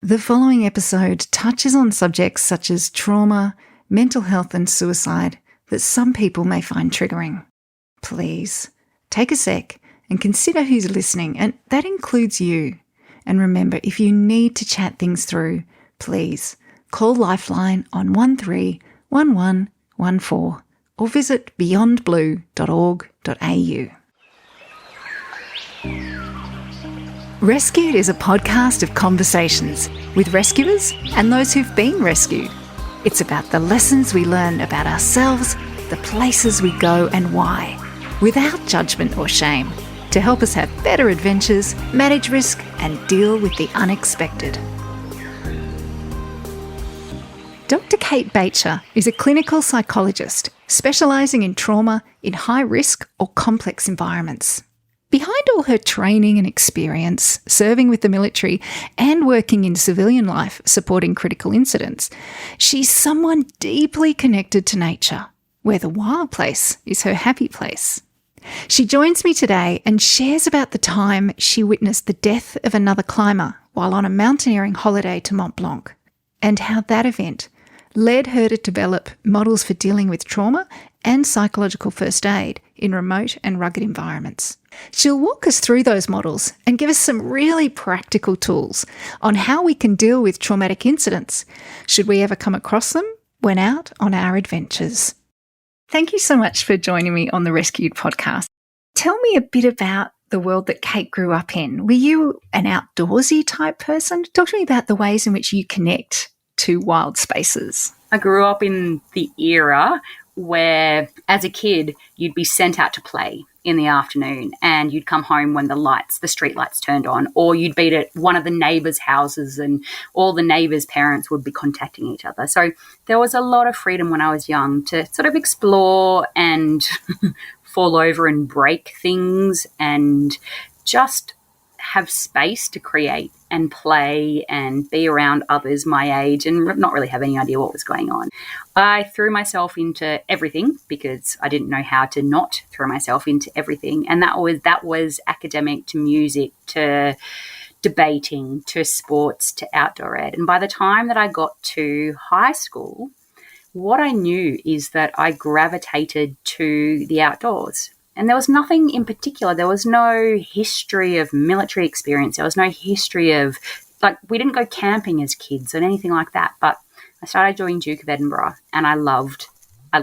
The following episode touches on subjects such as trauma, mental health and suicide that some people may find triggering. Please take a sec and consider who's listening, and that includes you. And remember, if you need to chat things through, please call Lifeline on 131114 or visit beyondblue.org.au. Rescued is a podcast of conversations with rescuers and those who've been rescued. It's about the lessons we learn about ourselves, the places we go and why, without judgment or shame, to help us have better adventures, manage risk and deal with the unexpected. Dr. Kate Baecher is a clinical psychologist specialising in trauma in high-risk or complex environments. Behind all her training and experience, serving with the military and working in civilian life supporting critical incidents, she's someone deeply connected to nature, where the wild place is her happy place. She joins me today and shares about the time she witnessed the death of another climber while on a mountaineering holiday to Mont Blanc, and how that event led her to develop models for dealing with trauma and psychological first aid in remote and rugged environments. She'll walk us through those models and give us some really practical tools on how we can deal with traumatic incidents, should we ever come across them when out on our adventures. Thank you so much for joining me on the Rescued podcast. Tell me a bit about the world that Kate grew up in. Were you an outdoorsy type person? Talk to me about the ways in which you connect to wild spaces. I grew up in the era where, as a kid, you'd be sent out to play in the afternoon and you'd come home when the street lights turned on, or you'd be at one of the neighbours' houses and all the neighbours' parents would be contacting each other. So there was a lot of freedom when I was young to sort of explore and fall over and break things and just have space to create and play and be around others my age and not really have any idea what was going on. I threw myself into everything because I didn't know how to not throw myself into everything. And that was academic to music to debating to sports to outdoor ed. And by the time that I got to high school, what I knew is that I gravitated to the outdoors. And there was nothing in particular. There was no history of military experience. There was no history of, we didn't go camping as kids or anything like that. But I started doing Duke of Edinburgh and I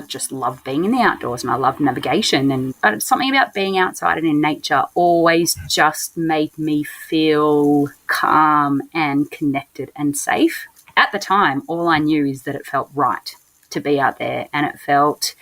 just loved being in the outdoors and I loved navigation. And something about being outside and in nature always just made me feel calm and connected and safe. At the time, all I knew is that it felt right to be out there and it felt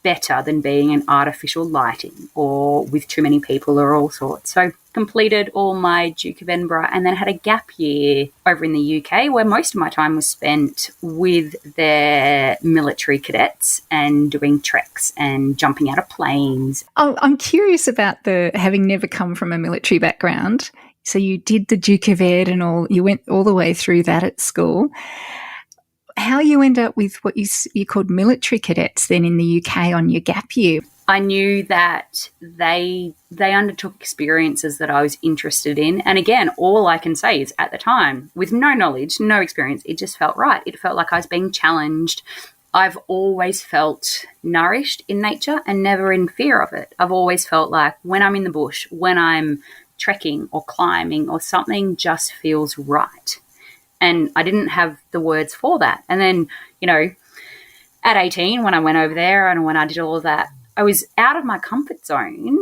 better than being in artificial lighting or with too many people or all sorts. So completed all my Duke of Edinburgh and then had a gap year over in the UK where most of my time was spent with their military cadets and doing treks and jumping out of planes. Oh, I'm curious about having never come from a military background. So you did the Duke of Ed and you went all the way through that at school. How you end up with what you called military cadets then in the UK on your gap year? I knew that they undertook experiences that I was interested in. And again, all I can say is at the time, with no knowledge, no experience, it just felt right. It felt like I was being challenged. I've always felt nourished in nature and never in fear of it. I've always felt like when I'm in the bush, when I'm trekking or climbing or something just feels right. And I didn't have the words for that. And then, at 18, when I went over there and when I did all of that, I was out of my comfort zone,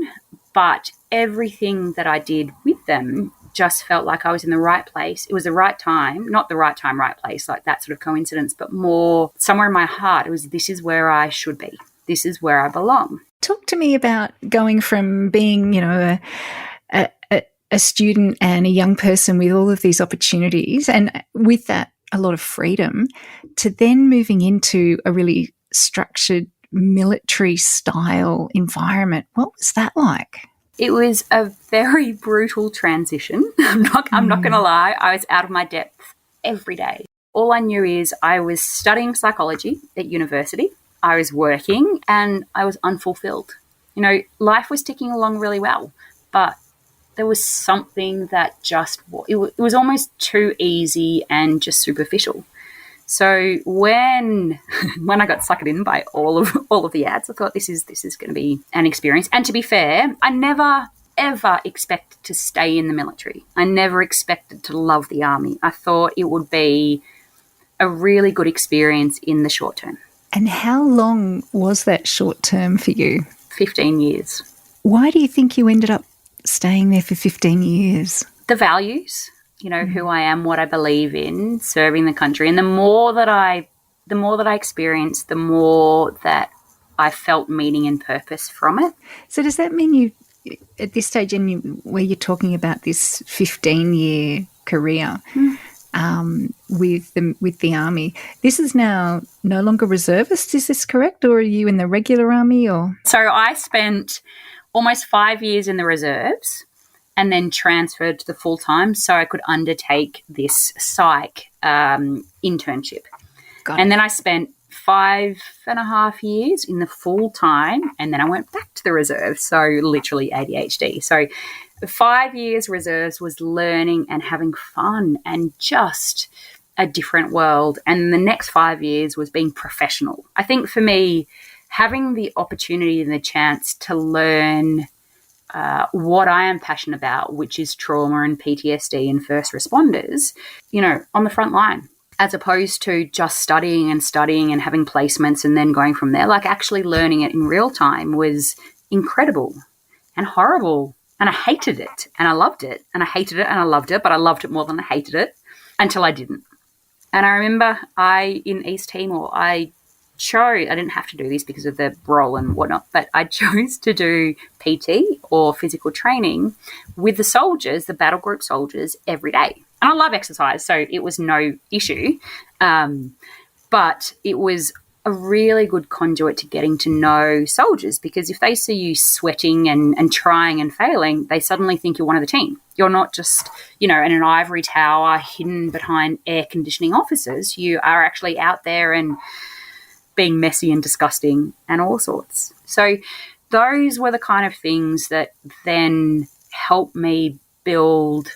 but everything that I did with them just felt like I was in the right place. It was the right time, not the right time, right place, like that sort of coincidence, but more somewhere in my heart. It was, this is where I should be. This is where I belong. Talk to me about going from being, a student and a young person with all of these opportunities and with that a lot of freedom to then moving into a really structured military style environment. What was that like? It was a very brutal transition. I'm not going to lie. I was out of my depth every day. All I knew is I was studying psychology at university. I was working and I was unfulfilled. Life was ticking along really well, but there was something that just, it was almost too easy and just superficial. So when I got suckered in by all of the ads, I thought this is going to be an experience. And to be fair, I never ever expected to stay in the military. I never expected to love the army. I thought it would be a really good experience in the short term. And how long was that short term for you? 15 years. Why do you think you ended up staying there for 15 years? The values, who I am, what I believe in, serving the country. And the more that I experienced, the more that I felt meaning and purpose from it. So does that mean you, at this stage, where you're talking about this 15-year career with the army, this is now no longer reservist, is this correct? Or are you in the regular army? Or So I spent almost 5 years in the reserves and then transferred to the full-time so I could undertake this psych internship. And then I spent 5.5 years in the full-time, and then I went back to the reserve, so literally ADHD. So 5 years reserves was learning and having fun and just a different world. And the next 5 years was being professional. I think for me, having the opportunity and the chance to learn what I am passionate about, which is trauma and PTSD and first responders, on the front line, as opposed to just studying and having placements and then going from there. Like actually learning it in real time was incredible and horrible. And I hated it and I loved it, and I hated it and I loved it, but I loved it more than I hated it until I didn't. And I remember in East Timor, I didn't have to do this because of the role and whatnot, but I chose to do PT or physical training with the soldiers, the battle group soldiers, every day. And I love exercise, so it was no issue. But it was a really good conduit to getting to know soldiers, because if they see you sweating and trying and failing, they suddenly think you're one of the team. You're not just, in an ivory tower hidden behind air conditioning officers. You are actually out there and being messy and disgusting and all sorts. So those were the kind of things that then helped me build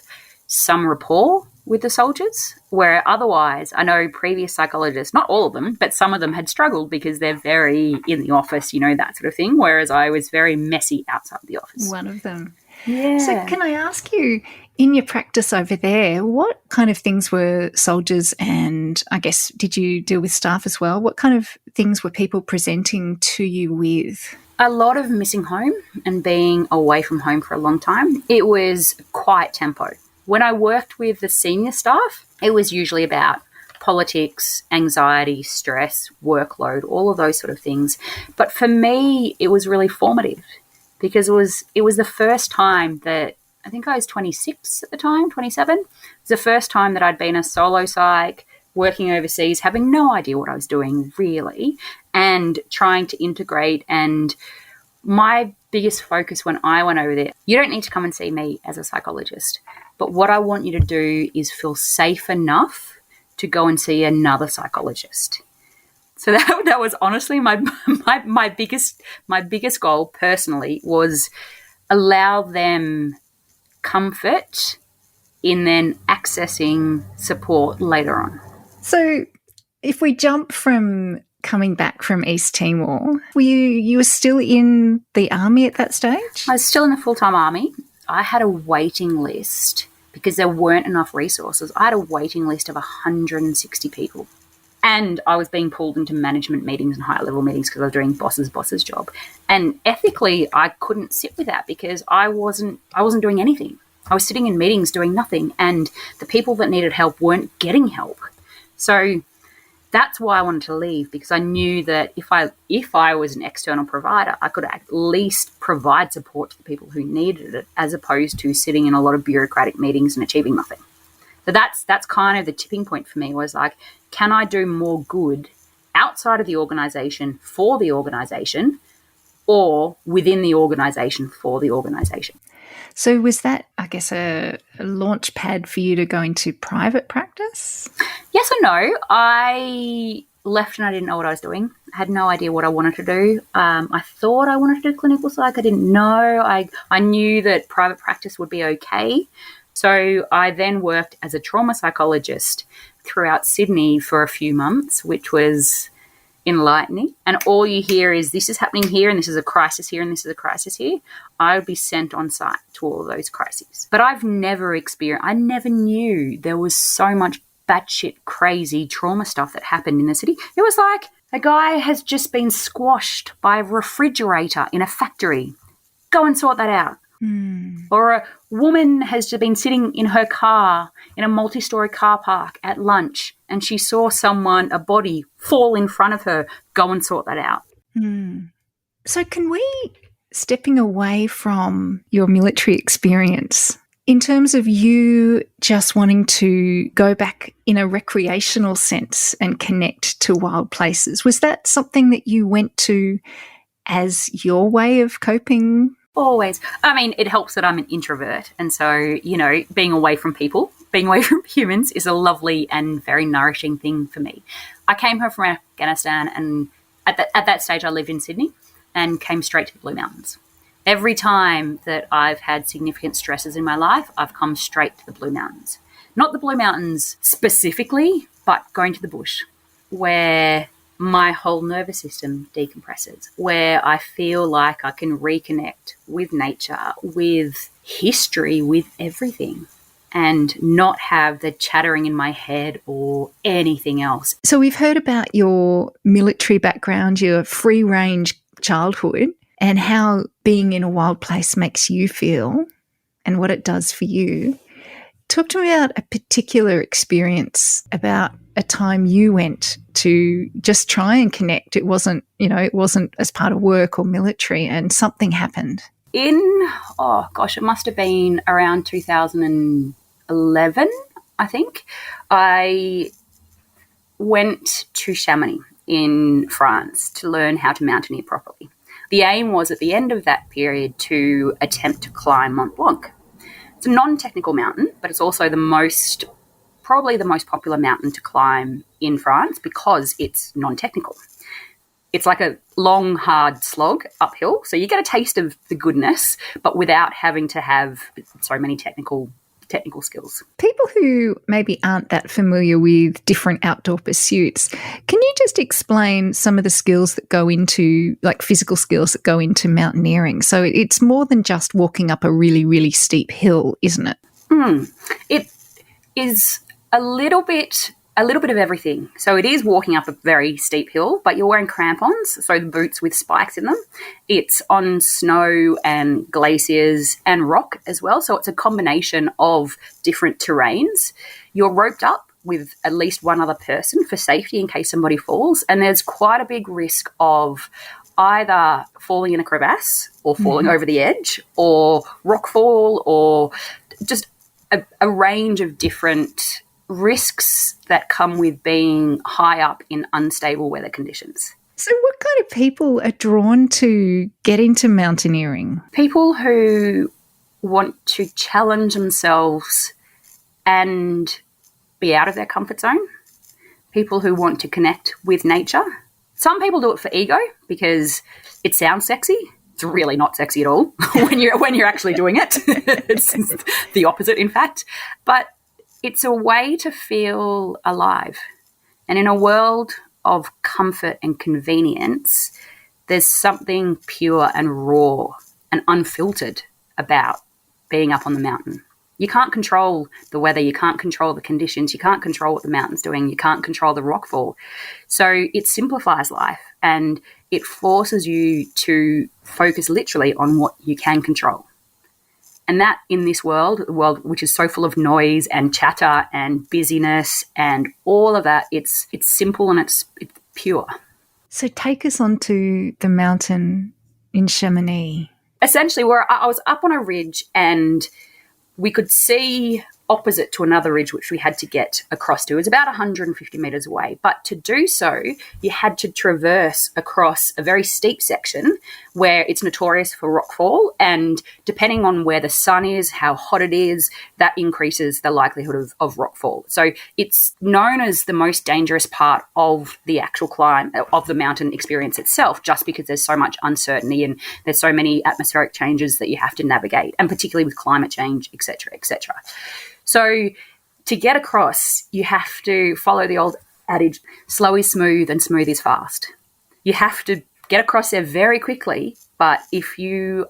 some rapport with the soldiers, where otherwise I know previous psychologists, not all of them, but some of them had struggled because they're very in the office, that sort of thing, whereas I was very messy outside the office. One of them. Yeah. So can I ask you, in your practice over there, what kind of things were soldiers, and I guess did you deal with staff as well? What kind of things were people presenting to you with? A lot of missing home and being away from home for a long time. It was quite tempo. When I worked with the senior staff, it was usually about politics, anxiety, stress, workload, all of those sort of things. But for me, it was really formative, because it was the first time that, I think I was 26 at the time, 27. It was the first time that I'd been a solo psych, working overseas, having no idea what I was doing really, and trying to integrate. And my biggest focus when I went over there, you don't need to come and see me as a psychologist, but what I want you to do is feel safe enough to go and see another psychologist. So that was honestly my biggest goal personally, was allow them comfort in then accessing support later on. So if we jump from coming back from East Timor, you were still in the army at that stage? I was still in the full-time army. I had a waiting list because there weren't enough resources. I had a waiting list of 160 people. And I was being pulled into management meetings and higher level meetings because I was doing boss's job. And ethically, I couldn't sit with that because I wasn't doing anything. I was sitting in meetings doing nothing, and the people that needed help weren't getting help. So that's why I wanted to leave, because I knew that if I was an external provider, I could at least provide support to the people who needed it, as opposed to sitting in a lot of bureaucratic meetings and achieving nothing. So that's kind of the tipping point for me, was like, can I do more good outside of the organisation for the organisation, or within the organisation for the organisation? So was that, I guess, a launch pad for you to go into private practice? Yes or no. I left and I didn't know what I was doing. I had no idea what I wanted to do. I thought I wanted to do clinical psych. I didn't know. I knew that private practice would be okay. So I then worked as a trauma psychologist throughout Sydney for a few months, which was enlightening. And all you hear is this is happening here and this is a crisis here and this is a crisis here. I would be sent on site to all of those crises. But I never knew there was so much batshit crazy trauma stuff that happened in the city. It was like a guy has just been squashed by a refrigerator in a factory. Go and sort that out. Or a woman has just been sitting in her car in a multi-story car park at lunch and she saw a body fall in front of her. Go and sort that out. So can we, stepping away from your military experience, in terms of you just wanting to go back in a recreational sense and connect to wild places, was that something that you went to as your way of coping? Always. I mean, it helps that I'm an introvert. And so, being away from people, being away from humans is a lovely and very nourishing thing for me. I came home from Afghanistan and at that stage I lived in Sydney and came straight to the Blue Mountains. Every time that I've had significant stresses in my life, I've come straight to the Blue Mountains. Not the Blue Mountains specifically, but going to the bush where my whole nervous system decompresses, where I feel like I can reconnect with nature, with history, with everything, and not have the chattering in my head or anything else. So we've heard about your military background, your free-range childhood, and how being in a wild place makes you feel and what it does for you. Talk to me about a particular experience about a time you went to just try and connect. It wasn't as part of work or military, and something happened. It must have been around 2011, I think. I went to Chamonix in France to learn how to mountaineer properly. The aim was at the end of that period to attempt to climb Mont Blanc. It's a non-technical mountain, but it's also probably the most popular mountain to climb in France because it's non-technical. It's like a long, hard slog uphill. So you get a taste of the goodness, but without having to have so many technical skills. People who maybe aren't that familiar with different outdoor pursuits, can you just explain some of the skills that go into, like physical skills that go into mountaineering? So it's more than just walking up a really, really steep hill, isn't it? It is a little bit of everything. So it is walking up a very steep hill, but you're wearing crampons, so the boots with spikes in them. It's on snow and glaciers and rock as well. So it's a combination of different terrains. You're roped up with at least one other person for safety in case somebody falls. And there's quite a big risk of either falling in a crevasse or falling over the edge or rock fall or just a range of different risks that come with being high up in unstable weather conditions. So what kind of people are drawn to get into mountaineering? People who want to challenge themselves and be out of their comfort zone. People who want to connect with nature. Some people do it for ego because it sounds sexy. It's really not sexy at all when you're actually doing it. It's the opposite, in fact. But it's a way to feel alive. And in a world of comfort and convenience, there's something pure and raw and unfiltered about being up on the mountain. You can't control the weather. You can't control the conditions. You can't control what the mountain's doing. You can't control the rockfall. So it simplifies life and it forces you to focus literally on what you can control. And that in this world, the world which is so full of noise and chatter and busyness and all of that, it's simple and it's pure. So take us onto the mountain in Chamonix. Essentially, I was up on a ridge and we could see opposite to another ridge which we had to get across to. It was about 150 metres away. But to do so, you had to traverse across a very steep section where it's notorious for rockfall. And depending on where the sun is, how hot it is, that increases the likelihood of rockfall. So it's known as the most dangerous part of the actual climb, of the mountain experience itself, just because there's so much uncertainty and there's so many atmospheric changes that you have to navigate, and particularly with climate change, et cetera, et cetera. So to get across, you have to follow the old adage, slow is smooth and smooth is fast. You have to get across there very quickly, but if you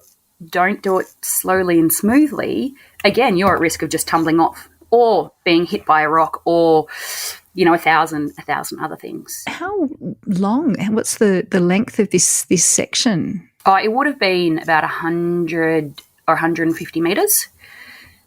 don't do it slowly and smoothly, again, you're at risk of just tumbling off or being hit by a rock or, you know, a thousand other things. How long? What's the length of this section? Oh, it would have been about 100 or 150 metres.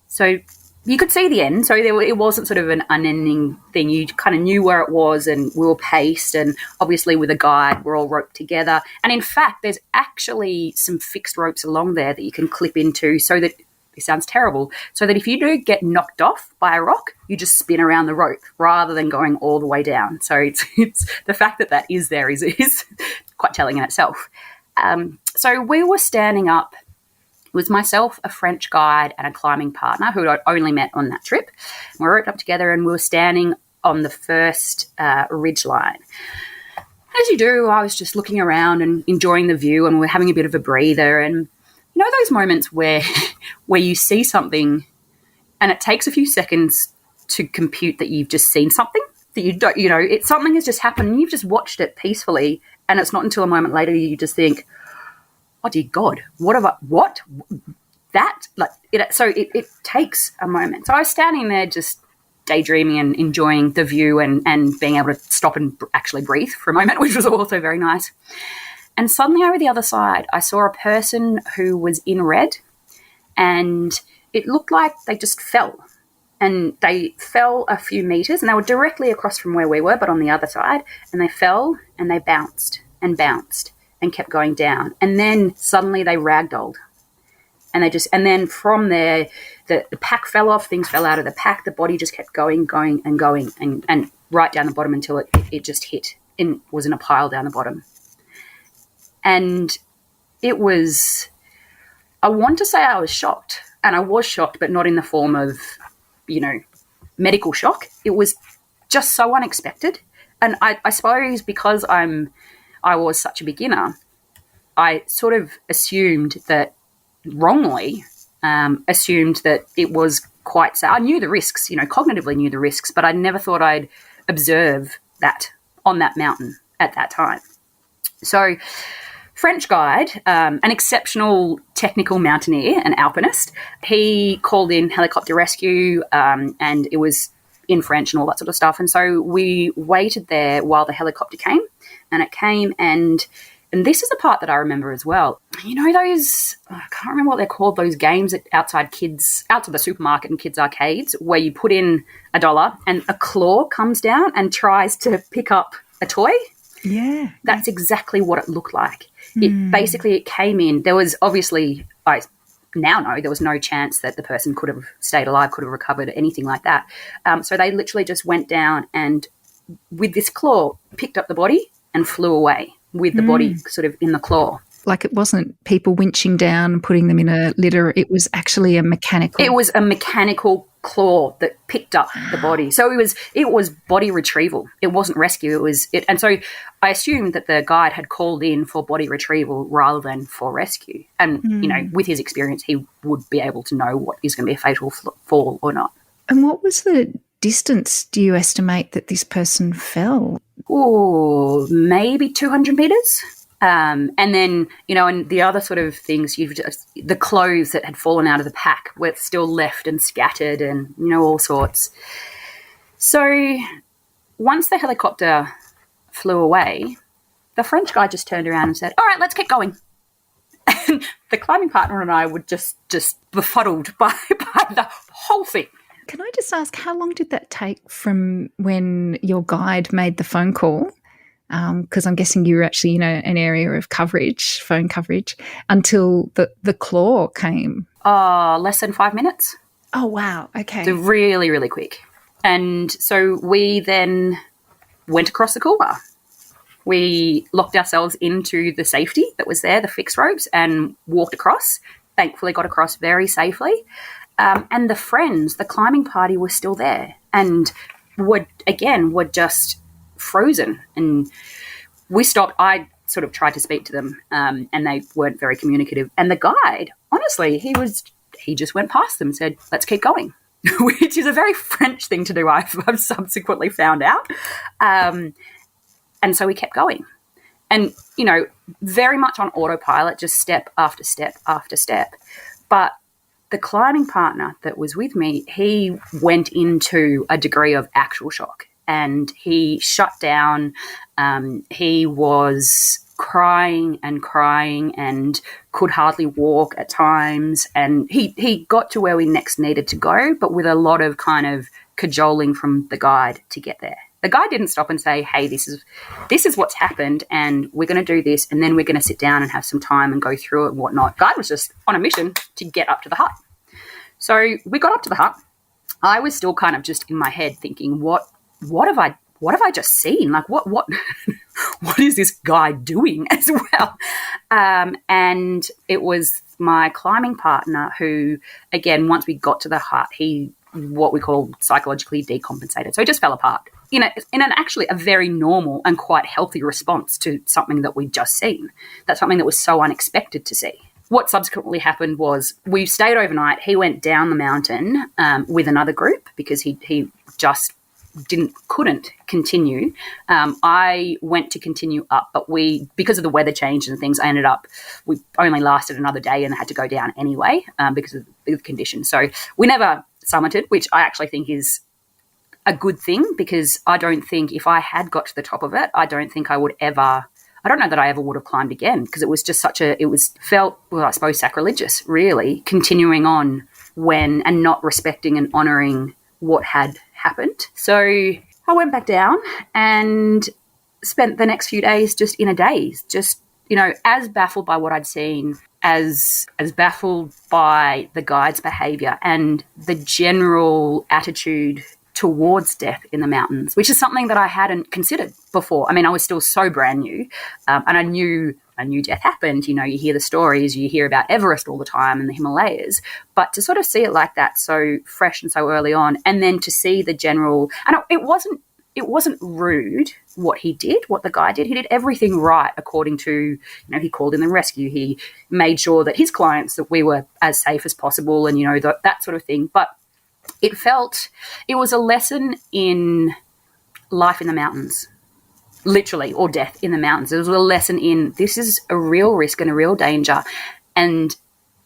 So you could see the end. So it wasn't sort of an unending thing. You kind of knew where it was, and we were paced, and obviously with a guide, we're all roped together. And in fact, there's actually some fixed ropes along there that you can clip into so that, it sounds terrible, so that if you do get knocked off by a rock, you just spin around the rope rather than going all the way down. So it's the fact that is there is quite telling in itself. So we were standing up. It was myself, a French guide, and a climbing partner who I'd only met on that trip. We were roped up together and we were standing on the first ridge line. As you do, I was just looking around and enjoying the view, and we were having a bit of a breather. And you know those moments where you see something and it takes a few seconds to compute that you've just seen something, that you don't, you know, something has just happened and you've just watched it peacefully, and it's not until a moment later you just think, oh dear God, what? That? Like it takes a moment. So I was standing there just daydreaming and enjoying the view and being able to stop and actually breathe for a moment, which was also very nice. And suddenly over the other side, I saw a person who was in red, and it looked like they just fell. And they fell a few metres, and they were directly across from where we were, but on the other side. And they fell and they bounced and bounced and kept going down. And then suddenly they ragdolled. And then from there, the pack fell off, things fell out of the pack, the body just kept going and right down the bottom until it just hit and was in a pile down the bottom. And it was, I want to say I was shocked, and I was shocked, but not in the form of, you know, medical shock. It was just so unexpected. And I suppose because I was such a beginner, I sort of assumed that, wrongly, assumed that it was quite sad. I knew the risks, you know, cognitively knew the risks, but I never thought I'd observe that on that mountain at that time. So French guide, an exceptional technical mountaineer, an alpinist, he called in helicopter rescue, and it was in French and all that sort of stuff. And so we waited there while the helicopter came, and it came, and this is the part that I remember as well. You know those, I can't remember what they're called, those games outside the supermarket and kids' arcades, where you put in $1 and a claw comes down and tries to pick up a toy? Yeah. That's exactly what it looked like. It came in. There was obviously, I now know, there was no chance that the person could have stayed alive, could have recovered, anything like that. So they literally just went down and with this claw picked up the body and flew away with the body sort of in the claw. Like it wasn't people winching down and putting them in a litter. It was actually a mechanical. It was a mechanical claw that picked up the body. So it was body retrieval. It wasn't rescue. And so I assumed that the guide had called in for body retrieval rather than for rescue. And, you know, with his experience, he would be able to know what is going to be a fatal fall or not. And what was the distance, do you estimate, that this person fell? Oh, maybe 200 metres. And then, you know, and the other sort of things, the clothes that had fallen out of the pack were still left and scattered and, you know, all sorts. So once the helicopter flew away, the French guy just turned around and said, all right, let's keep going. And the climbing partner and I were just befuddled by the whole thing. Can I just ask, how long did that take from when your guide made the phone call? Because I'm guessing you were actually in an area of coverage, phone coverage, until the claw came. Less than 5 minutes. Oh, wow. Okay. So really, really quick. And so we then went across the Coolbar. We locked ourselves into the safety that was there, the fixed ropes, and walked across. Thankfully got across very safely. And the friends, the climbing party, were still there and were just frozen. And we stopped. I sort of tried to speak to them, and they weren't very communicative. And the guide, honestly, he just went past them and said, "Let's keep going," which is a very French thing to do, I've subsequently found out. And so we kept going. And, very much on autopilot, just step after step after step. But the climbing partner that was with me, he went into a degree of actual shock and he shut down. He was crying and could hardly walk at times. And he got to where we next needed to go, but with a lot of kind of cajoling from the guide to get there. The guy didn't stop and say, "Hey, this is what's happened and we're going to do this and then we're going to sit down and have some time and go through it and whatnot." The guy was just on a mission to get up to the hut. So we got up to the hut. I was still kind of just in my head thinking, what have I just seen? Like what what is this guy doing as well? And it was my climbing partner who, again, once we got to the hut, he what we call psychologically decompensated. So he just fell apart. In an actually a very normal and quite healthy response to something that we'd just seen. That's something that was so unexpected to see. What subsequently happened was we stayed overnight. He went down the mountain with another group because he just couldn't continue. I went to continue up, but because of the weather change and things, we only lasted another day and had to go down anyway because of the conditions. So we never summited, which I actually think is a good thing, because I don't think if I had got to the top of it, I don't know that I ever would have climbed again, because it was just felt, I suppose, sacrilegious, really, continuing on and not respecting and honouring what had happened. So I went back down and spent the next few days just in a daze, just, as baffled by what I'd seen, as baffled by the guide's behaviour and the general attitude towards death in the mountains, which is something that I hadn't considered before. I mean, I was still so brand new, and I knew death happened. You hear the stories, you hear about Everest all the time and the Himalayas, but to sort of see it like that, so fresh and so early on, and then to see the general, and it wasn't rude what the guy did. He did everything right according to, he called in the rescue. He made sure that his clients, that we were as safe as possible, and, that sort of thing. But it was a lesson in life in the mountains, literally, or death in the mountains. It was a lesson in this is a real risk and a real danger. And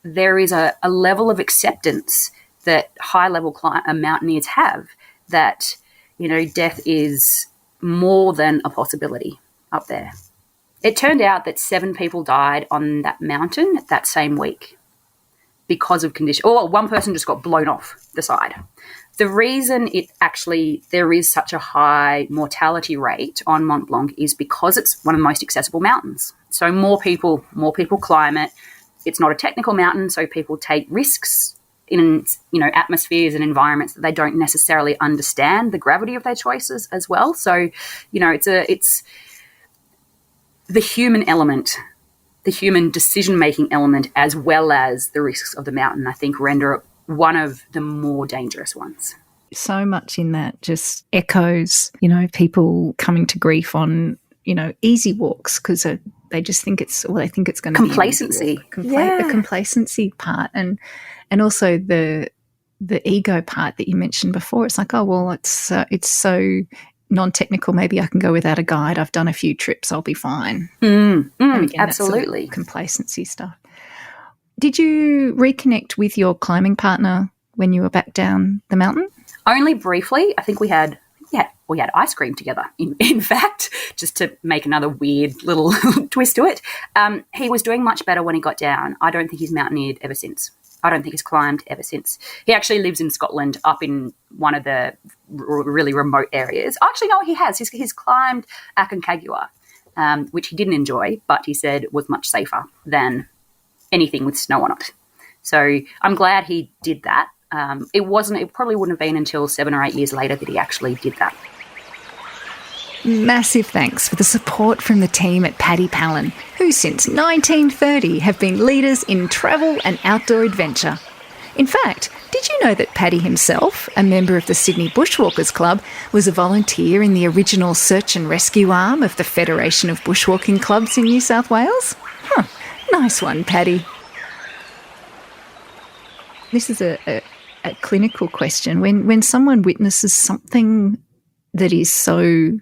there is a level of acceptance that high-level mountaineers have that, death is more than a possibility up there. It turned out that 7 people died on that mountain that same week because of condition. One person just got blown off the side. The reason there is such a high mortality rate on Mont Blanc is because it's one of the most accessible mountains. So more people climb it. It's not a technical mountain, so people take risks in atmospheres and environments that they don't necessarily understand the gravity of their choices as well. So, it's the human element, the human decision-making element, as well as the risks of the mountain, I think render it one of the more dangerous ones. So much in that just echoes, people coming to grief on, easy walks because they just think it's going to complacency. Be the complacency part, and also the ego part that you mentioned before. It's like, it's so non-technical. Maybe I can go without a guide. I've done a few trips. I'll be fine. Again, absolutely. That sort of complacency stuff. Did you reconnect with your climbing partner when you were back down the mountain? Only briefly. I think we had ice cream together, in fact, just to make another weird little twist to it. He was doing much better when he got down. I don't think he's mountaineered ever since. I don't think he's climbed ever since. He actually lives in Scotland, up in one of the really remote areas. Actually, no, he has. He's climbed Aconcagua, which he didn't enjoy, but he said was much safer than anything with snow on it. So I'm glad he did that. It probably wouldn't have been until 7 or 8 years later that he actually did that. Massive thanks for the support from the team at Paddy Palin, who since 1930 have been leaders in travel and outdoor adventure. In fact, did you know that Paddy himself, a member of the Sydney Bushwalkers Club, was a volunteer in the original search and rescue arm of the Federation of Bushwalking Clubs in New South Wales? Nice one, Paddy. This is a clinical question. When someone witnesses something that is so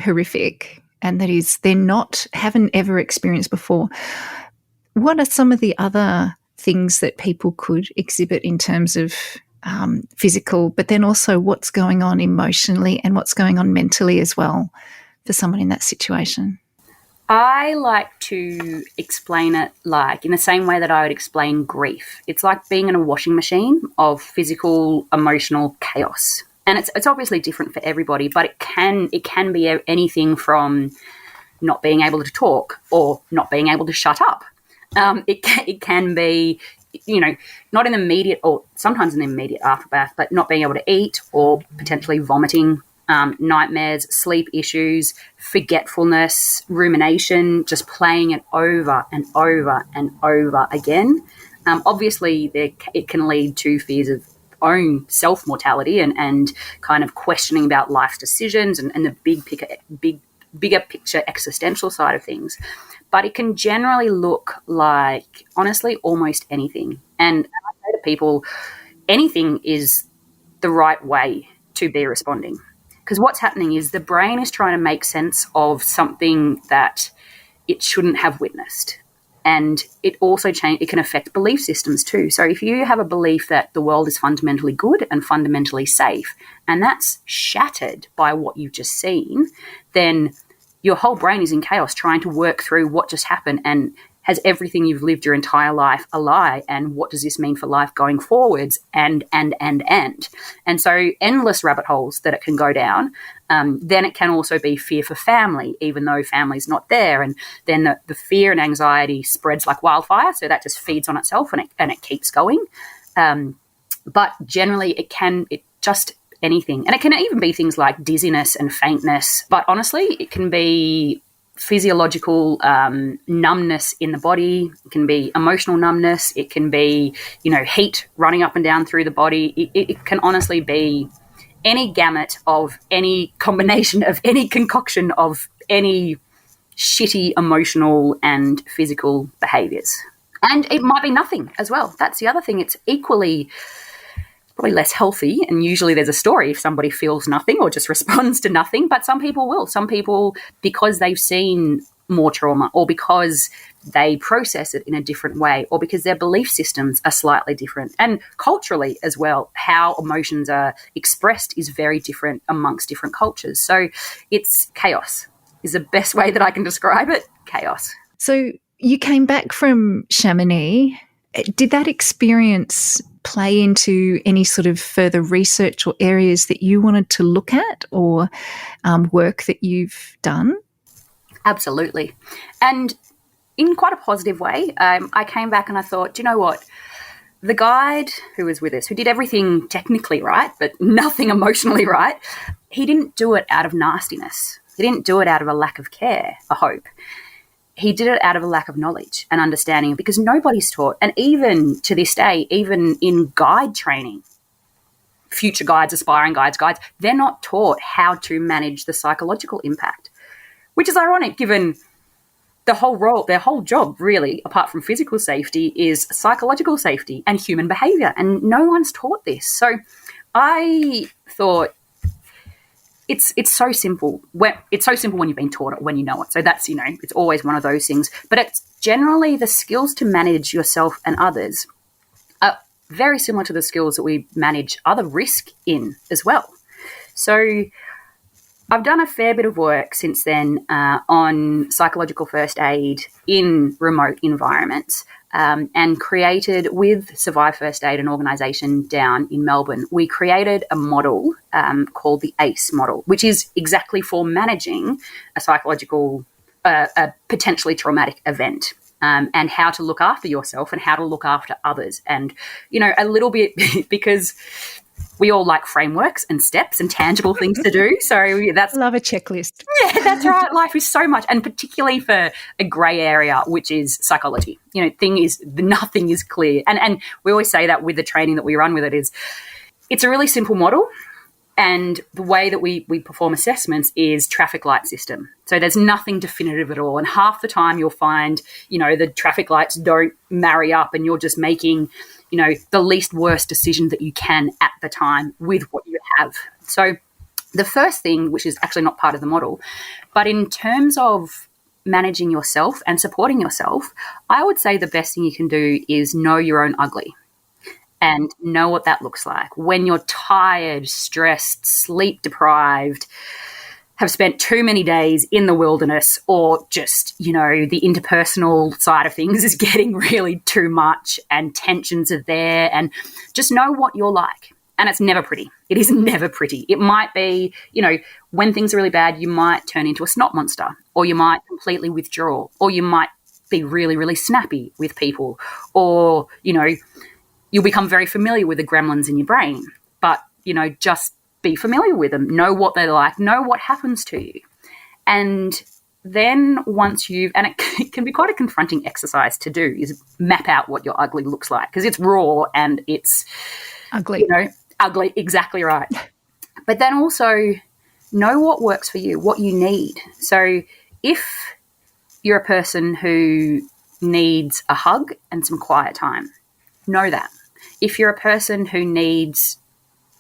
horrific and that is haven't ever experienced before, what are some of the other things that people could exhibit in terms of physical, but then also what's going on emotionally and what's going on mentally as well for someone in that situation? I like to explain it like in the same way that I would explain grief. It's like being in a washing machine of physical, emotional chaos. And it's obviously different for everybody, but it can be anything from not being able to talk or not being able to shut up. It can be, not in the immediate or sometimes in the immediate aftermath, but not being able to eat or potentially vomiting, nightmares, sleep issues, forgetfulness, rumination, just playing it over and over and over again. Obviously, it can lead to fears of own self-mortality and kind of questioning about life's decisions and the bigger picture existential side of things. But it can generally look like, honestly, almost anything. And I say to people, anything is the right way to be responding. Because what's happening is the brain is trying to make sense of something that it shouldn't have witnessed. And it also it can affect belief systems too. So if you have a belief that the world is fundamentally good and fundamentally safe, and that's shattered by what you've just seen, then your whole brain is in chaos trying to work through what just happened and has everything you've lived your entire life a lie, and what does this mean for life going forwards, and so endless rabbit holes that it can go down. Then it can also be fear for family, even though family's not there, and then the fear and anxiety spreads like wildfire, so that just feeds on itself and it keeps going. But generally it just anything, and it can even be things like dizziness and faintness, but honestly it can be physiological numbness in the body. It can be emotional numbness. It can be, heat running up and down through the body. It can honestly be any gamut of any combination of any concoction of any shitty emotional and physical behaviours. And it might be nothing as well. That's the other thing. It's equally probably less healthy, and usually there's a story if somebody feels nothing or just responds to nothing, but some people will. Some people, because they've seen more trauma, or because they process it in a different way, or because their belief systems are slightly different. And culturally as well, how emotions are expressed is very different amongst different cultures. So it's chaos is the best way that I can describe it. Chaos. So you came back from Chamonix. Did that experience play into any sort of further research or areas that you wanted to look at, or work that you've done? Absolutely. And in quite a positive way. I came back and I thought, do you know what? The guide who was with us, who did everything technically right, but nothing emotionally right, he didn't do it out of nastiness. He didn't do it out of a lack of care, I hope. He did it out of a lack of knowledge and understanding, because nobody's taught. And even to this day, even in guide training, future guides, aspiring guides, they're not taught how to manage the psychological impact, which is ironic given their whole job really, apart from physical safety, is psychological safety and human behaviour. And no one's taught this. So I thought, It's so simple. It's so simple when you've been taught it, when you know it. So that's, it's always one of those things. But it's generally the skills to manage yourself and others are very similar to the skills that we manage other risk in as well. So I've done a fair bit of work since then on psychological first aid in remote environments. And created with Survive First Aid, an organisation down in Melbourne, we created a model called the ACE model, which is exactly for managing a psychological, a potentially traumatic event. and how to look after yourself and how to look after others. And, a little bit because we all like frameworks and steps and tangible things to do. So that's love a checklist. Yeah, that's right. Life is so much, and particularly for a grey area, which is psychology. Nothing is clear. And we always say that with the training that we run with it is, it's a really simple model. And the way that we perform assessments is traffic light system. So there's nothing definitive at all. And half the time you'll find, the traffic lights don't marry up and you're just making, the least worst decision that you can at the time with what you have. So the first thing, which is actually not part of the model, but in terms of managing yourself and supporting yourself, I would say the best thing you can do is know your own ugly. And know what that looks like. When you're tired, stressed, sleep deprived, have spent too many days in the wilderness, or just, the interpersonal side of things is getting really too much and tensions are there, and just know what you're like. And it's never pretty. It is never pretty. It might be, when things are really bad, you might turn into a snot monster, or you might completely withdraw, or you might be really, really snappy with people, or, you'll become very familiar with the gremlins in your brain, but, just be familiar with them. Know what they're like. Know what happens to you. And then once and it can be quite a confronting exercise to do, is map out what your ugly looks like, because it's raw and it's ugly. Ugly, exactly right. But then also know what works for you, what you need. So if you're a person who needs a hug and some quiet time, know that. If you're a person who needs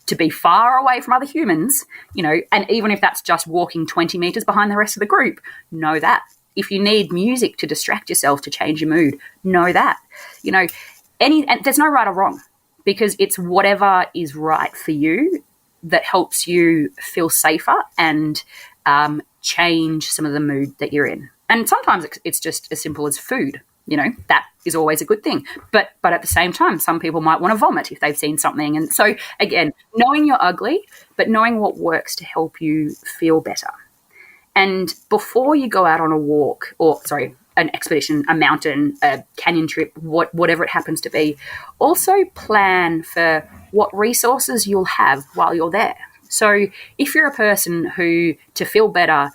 to be far away from other humans, and even if that's just walking 20 meters behind the rest of the group, know that. If you need music to distract yourself, to change your mood, know that. And there's no right or wrong, because it's whatever is right for you that helps you feel safer and change some of the mood that you're in. And sometimes it's just as simple as food. That is always a good thing. But at the same time, some people might want to vomit if they've seen something. And so, again, knowing you're ugly, but knowing what works to help you feel better. And before you go out on a walk, an expedition, a mountain, a canyon trip, whatever it happens to be, also plan for what resources you'll have while you're there. So if you're a person who, to feel better,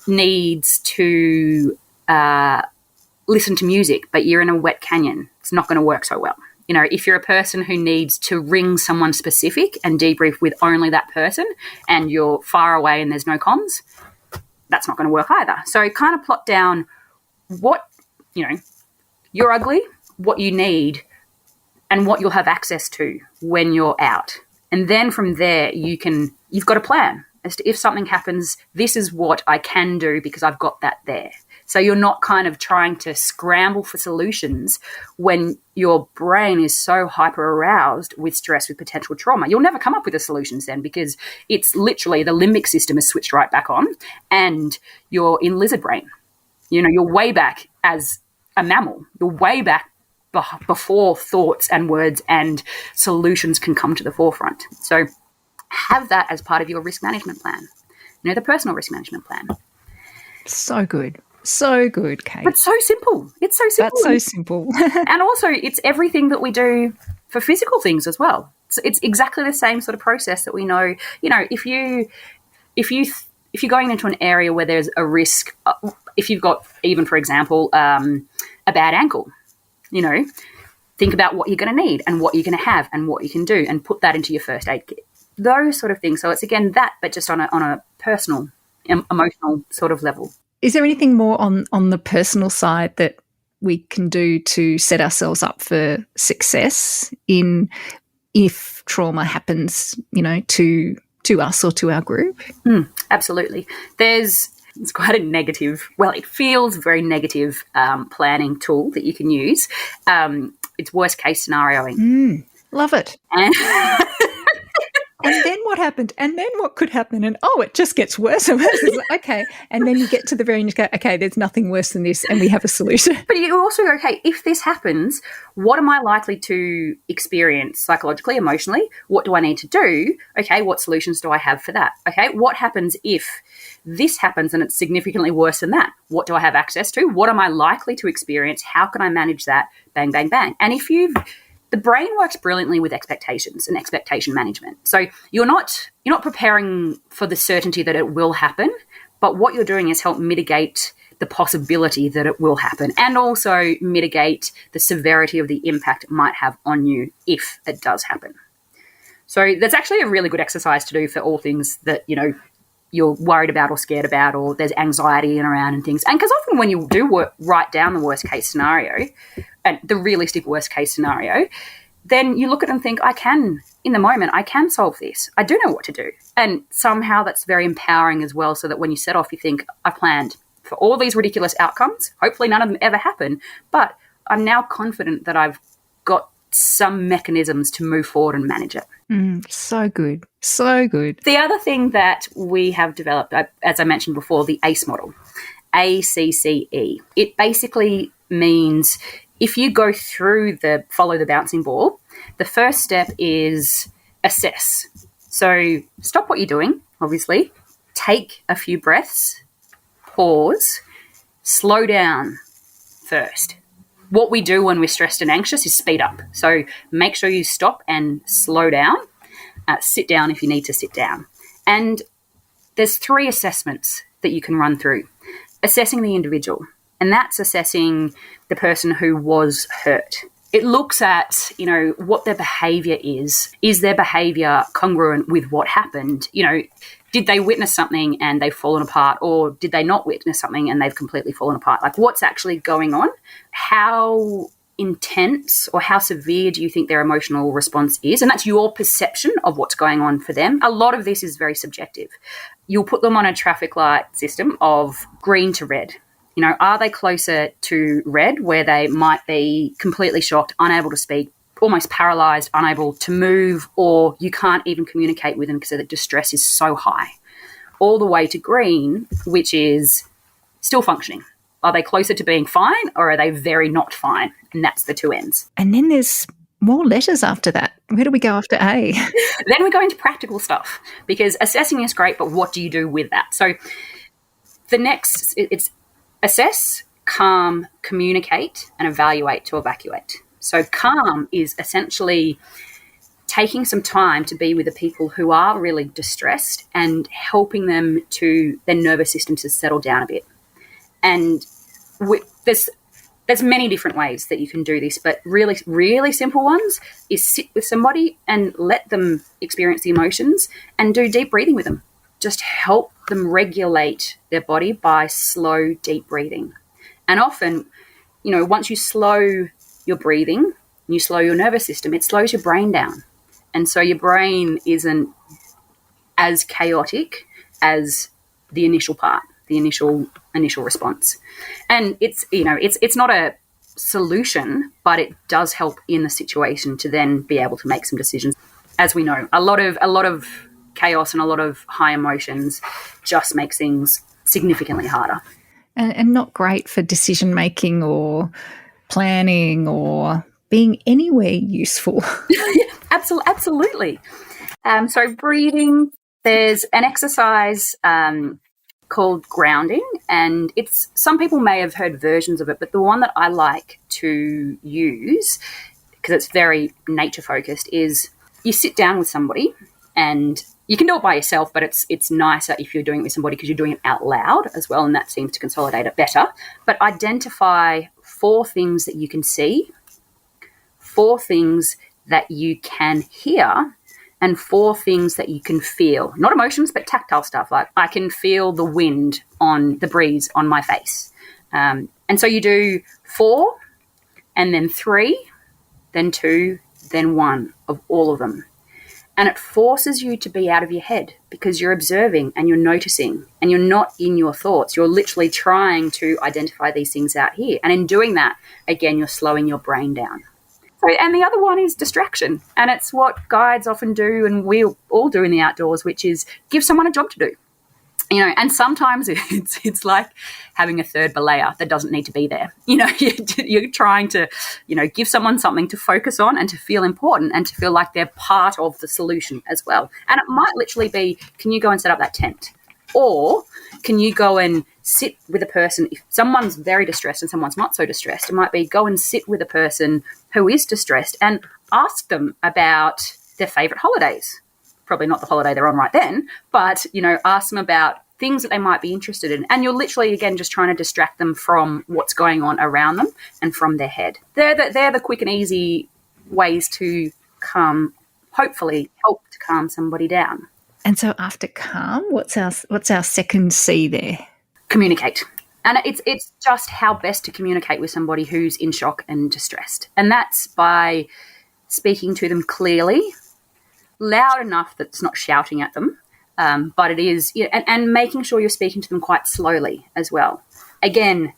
needs to listen to music, but you're in a wet canyon, it's not going to work so well. If you're a person who needs to ring someone specific and debrief with only that person, and you're far away and there's no comms, that's not going to work either. So kind of plot down what, you're ugly, what you need, and what you'll have access to when you're out. And then from there, you've got a plan as to, if something happens, this is what I can do because I've got that there. So you're not kind of trying to scramble for solutions when your brain is so hyper-aroused with stress, with potential trauma. You'll never come up with the solutions then, because it's literally the limbic system is switched right back on and you're in lizard brain. You're way back as a mammal. You're way back before thoughts and words and solutions can come to the forefront. So have that as part of your risk management plan. The personal risk management plan. So good. So good, Kate. But so simple. It's so simple. That's so simple. And also it's everything that we do for physical things as well. So it's exactly the same sort of process that we know. If you're going into an area where there's a risk, if you've got, even for example, a bad ankle, think about what you're going to need and what you're going to have and what you can do, and put that into your first aid kit. Those sort of things. So it's, again, that, but just on a personal, emotional sort of level. Is there anything more on the personal side that we can do to set ourselves up for success if trauma happens, to us or to our group? Absolutely. It's quite a negative, it feels a very negative planning tool that you can use. It's worst case scenarioing. Love it. And then what happened? And then what could happen? And it just gets worse and worse. It's like, okay. And then you get to the very end and you go, okay, there's nothing worse than this, and we have a solution. But you also go, okay, if this happens, what am I likely to experience psychologically, emotionally? What do I need to do? Okay, what solutions do I have for that? Okay, what happens if this happens and it's significantly worse than that? What do I have access to? What am I likely to experience? How can I manage that? Bang, bang, bang. And the brain works brilliantly with expectations and expectation management. So you're not preparing for the certainty that it will happen, but what you're doing is help mitigate the possibility that it will happen and also mitigate the severity of the impact it might have on you if it does happen. So that's actually a really good exercise to do for all things that, you're worried about or scared about, or there's anxiety in around and things. And because often when you do write down the worst case scenario and the realistic worst case scenario, then you look at it and think, in the moment, I can solve this. I do know what to do. And somehow that's very empowering as well, so that when you set off, you think, I planned for all these ridiculous outcomes. Hopefully none of them ever happen, but I'm now confident that I've got some mechanisms to move forward and manage it. So good. So good. The other thing that we have developed, as I mentioned before, the ACE model, ACCE. It basically means if you go through the follow the bouncing ball, the first step is assess. So stop what you're doing, obviously. Take a few breaths, pause, slow down first. What we do when we're stressed and anxious is speed up. So make sure you stop and slow down. Sit down if you need to sit down. And there's 3 assessments that you can run through. Assessing the individual, and that's assessing the person who was hurt. It looks at, what their behaviour is. Is their behaviour congruent with what happened? Did they witness something and they've fallen apart, or did they not witness something and they've completely fallen apart? Like, what's actually going on? How intense or how severe do you think their emotional response is? And that's your perception of what's going on for them. A lot of this is very subjective. You'll put them on a traffic light system of green to red. Are they closer to red, where they might be completely shocked, unable to speak, almost paralyzed, unable to move, or you can't even communicate with them because the distress is so high, all the way to green, which is still functioning. Are they closer to being fine, or are they very not fine? And that's the 2 ends. And then there's more letters after that. Where do we go after A? Then we go into practical stuff, because assessing is great, but what do you do with that? So the next, it's assess, calm, communicate, and evaluate to evacuate. So calm is essentially taking some time to be with the people who are really distressed and helping them to their nervous system to settle down a bit. And there's many different ways that you can do this, but really, really simple ones is sit with somebody and let them experience the emotions and do deep breathing with them. Just help them regulate their body by slow, deep breathing. And often, once you slow your breathing and you slow your nervous system, it slows your brain down. And so your brain isn't as chaotic as the initial part, the initial response. And it's not a solution, but it does help in the situation to then be able to make some decisions. As we know, a lot of chaos and a lot of high emotions just makes things significantly harder. And not great for decision making or planning or being anywhere useful. Absolutely. So breathing, there's an exercise called grounding, and some people may have heard versions of it, but the one that I like to use, because it's very nature focused, is you sit down with somebody, and you can do it by yourself, but it's nicer if you're doing it with somebody because you're doing it out loud as well, and that seems to consolidate it better. But identify 4 things that you can see, 4 things that you can hear, and 4 things that you can feel. Not emotions, but tactile stuff. Like, I can feel the wind on the breeze on my face. And so you do 4, and then 3, then 2, then 1 of all of them. And it forces you to be out of your head because you're observing and you're noticing and you're not in your thoughts. You're literally trying to identify these things out here. And in doing that, again, you're slowing your brain down. So, and the other one is distraction. And it's what guides often do, and we all do in the outdoors, which is give someone a job to do. And sometimes it's like having a third belayer that doesn't need to be there. You're trying to, give someone something to focus on and to feel important and to feel like they're part of the solution as well. And it might literally be, can you go and set up that tent? Or can you go and sit with a person? If someone's very distressed and someone's not so distressed, it might be go and sit with a person who is distressed and ask them about their favourite holidays. Probably not the holiday they're on right then, but, ask them about things that they might be interested in. And you're literally, again, just trying to distract them from what's going on around them and from their head. They're the quick and easy ways to hopefully help to calm somebody down. And so after calm, what's our second C there? Communicate. And it's just how best to communicate with somebody who's in shock and distressed. And that's by speaking to them clearly, loud enough that it's not shouting at them, but it is, and making sure you're speaking to them quite slowly as well. Again,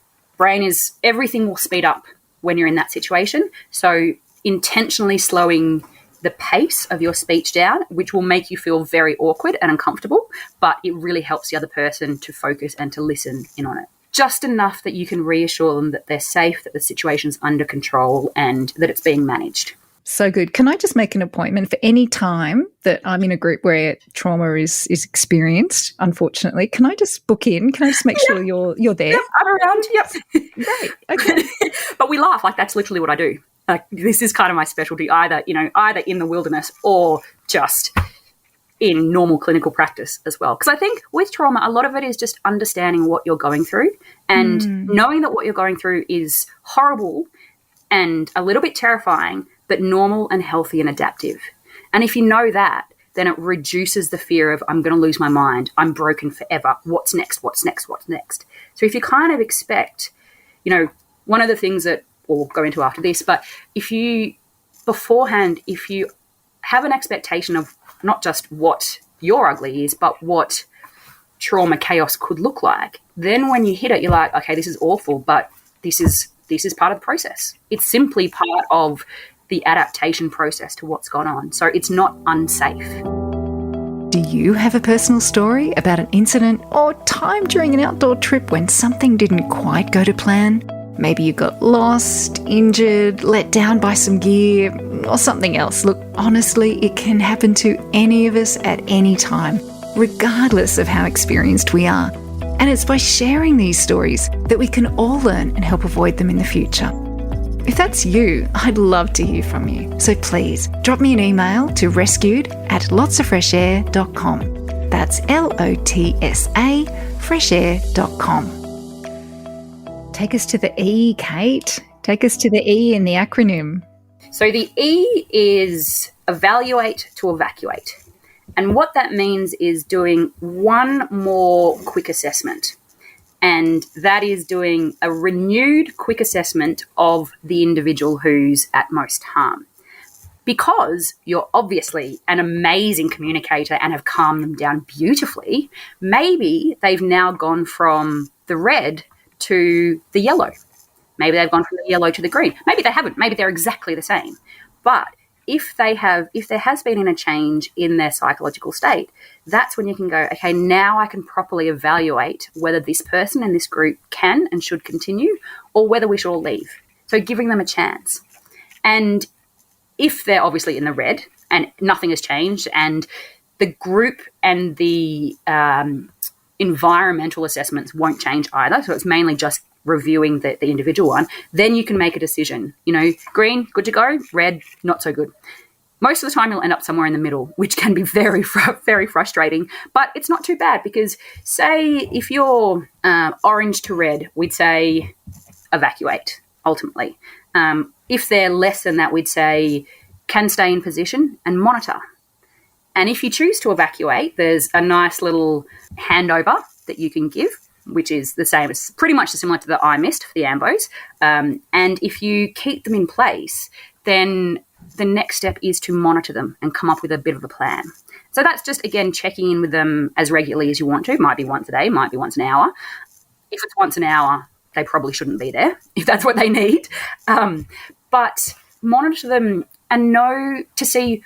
everything will speed up when you're in that situation. So intentionally slowing the pace of your speech down, which will make you feel very awkward and uncomfortable, but it really helps the other person to focus and to listen in on it. Just enough that you can reassure them that they're safe, that the situation's under control, and that it's being managed. So good. Can I just make an appointment for any time that I'm in a group where trauma is experienced, unfortunately? Can I just book in? Can I just make sure you're there? Yep, I'm around. Yep. Great. Okay. But we laugh, like that's literally what I do. Like this is kind of my specialty, either in the wilderness or just in normal clinical practice as well. Because I think with trauma, a lot of it is just understanding what you're going through and knowing that what you're going through is horrible and a little bit terrifying, but normal and healthy and adaptive. And if you know that, then it reduces the fear of I'm going to lose my mind, I'm broken forever, what's next? So if you kind of expect, one of the things that we'll go into after this, but if you have an expectation of not just what your ugly is, but what trauma chaos could look like, then when you hit it, you're like, okay, this is awful, but this is part of the process. It's simply part of the adaptation process to what's gone on. So it's not unsafe. Do you have a personal story about an incident or time during an outdoor trip when something didn't quite go to plan? Maybe you got lost, injured, let down by some gear, or something else. Look, honestly, it can happen to any of us at any time, regardless of how experienced we are. And it's by sharing these stories that we can all learn and help avoid them in the future. If that's you, I'd love to hear from you. So please drop me an email to rescued@lotsofreshair.com. That's LOTSA freshair.com. Take us to the E, Kate. Take us to the E in the acronym. So the E is evaluate to evacuate. And what that means is doing one more quick assessment. And that is doing a renewed quick assessment of the individual who's at most harm. Because you're obviously an amazing communicator and have calmed them down beautifully, maybe they've now gone from the red to the yellow. Maybe they've gone from the yellow to the green. Maybe they haven't. Maybe they're exactly the same. But if there has been a change in their psychological state, that's when you can go, okay, now I can properly evaluate whether this person in this group can and should continue or whether we should all leave. So giving them a chance. And if they're obviously in the red and nothing has changed and the group and the environmental assessments won't change either, so it's mainly just reviewing the individual one, then you can make a decision. Green, good to go. Red, not so good. Most of the time you'll end up somewhere in the middle, which can be very, very frustrating. But it's not too bad because, say, if you're orange to red, we'd say evacuate, ultimately. If they're less than that, we'd say can stay in position and monitor. And if you choose to evacuate, there's a nice little handover that you can give, which is the same. It's pretty much similar to the I missed for the AMBOs. And if you keep them in place, then the next step is to monitor them and come up with a bit of a plan. So that's just, again, checking in with them as regularly as you want to. It might be once a day, might be once an hour. If it's once an hour, they probably shouldn't be there if that's what they need. But monitor them and know to see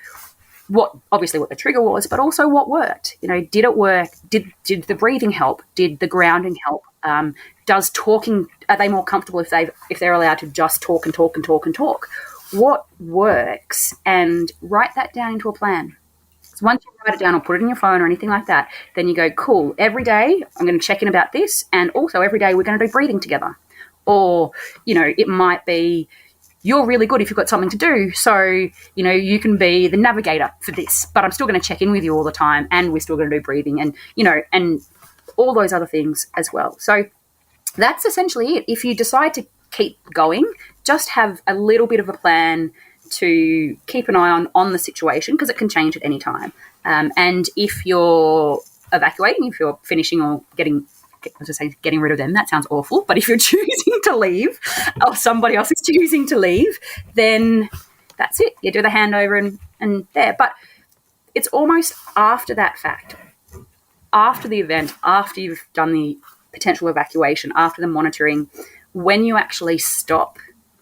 what the trigger was, but also what worked. Did it work? Did the breathing help? Did the grounding help? Does talking, are they more comfortable if they're allowed to just talk and talk and talk and talk? What works? And write that down into a plan. So once you write it down or put it in your phone or anything like that, then you go, cool, every day I'm going to check in about this, and also every day we're going to do breathing together. Or, it might be, you're really good if you've got something to do, so, you can be the navigator for this, but I'm still going to check in with you all the time, and we're still going to do breathing and, and all those other things as well. So that's essentially it. If you decide to keep going, just have a little bit of a plan to keep an eye on the situation, because it can change at any time. And if you're evacuating, if you're finishing or getting rid of them, that sounds awful. But if you're choosing to leave, or somebody else is choosing to leave, then that's it. You do the handover and there. But it's almost after that fact, after the event, after you've done the potential evacuation, after the monitoring, when you actually stop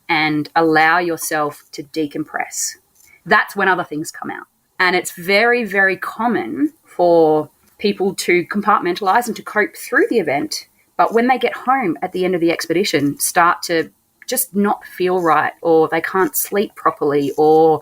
and allow yourself to decompress, that's when other things come out. And it's very, very common for people to compartmentalize and to cope through the event, but when they get home at the end of the expedition, start to just not feel right, or they can't sleep properly, or,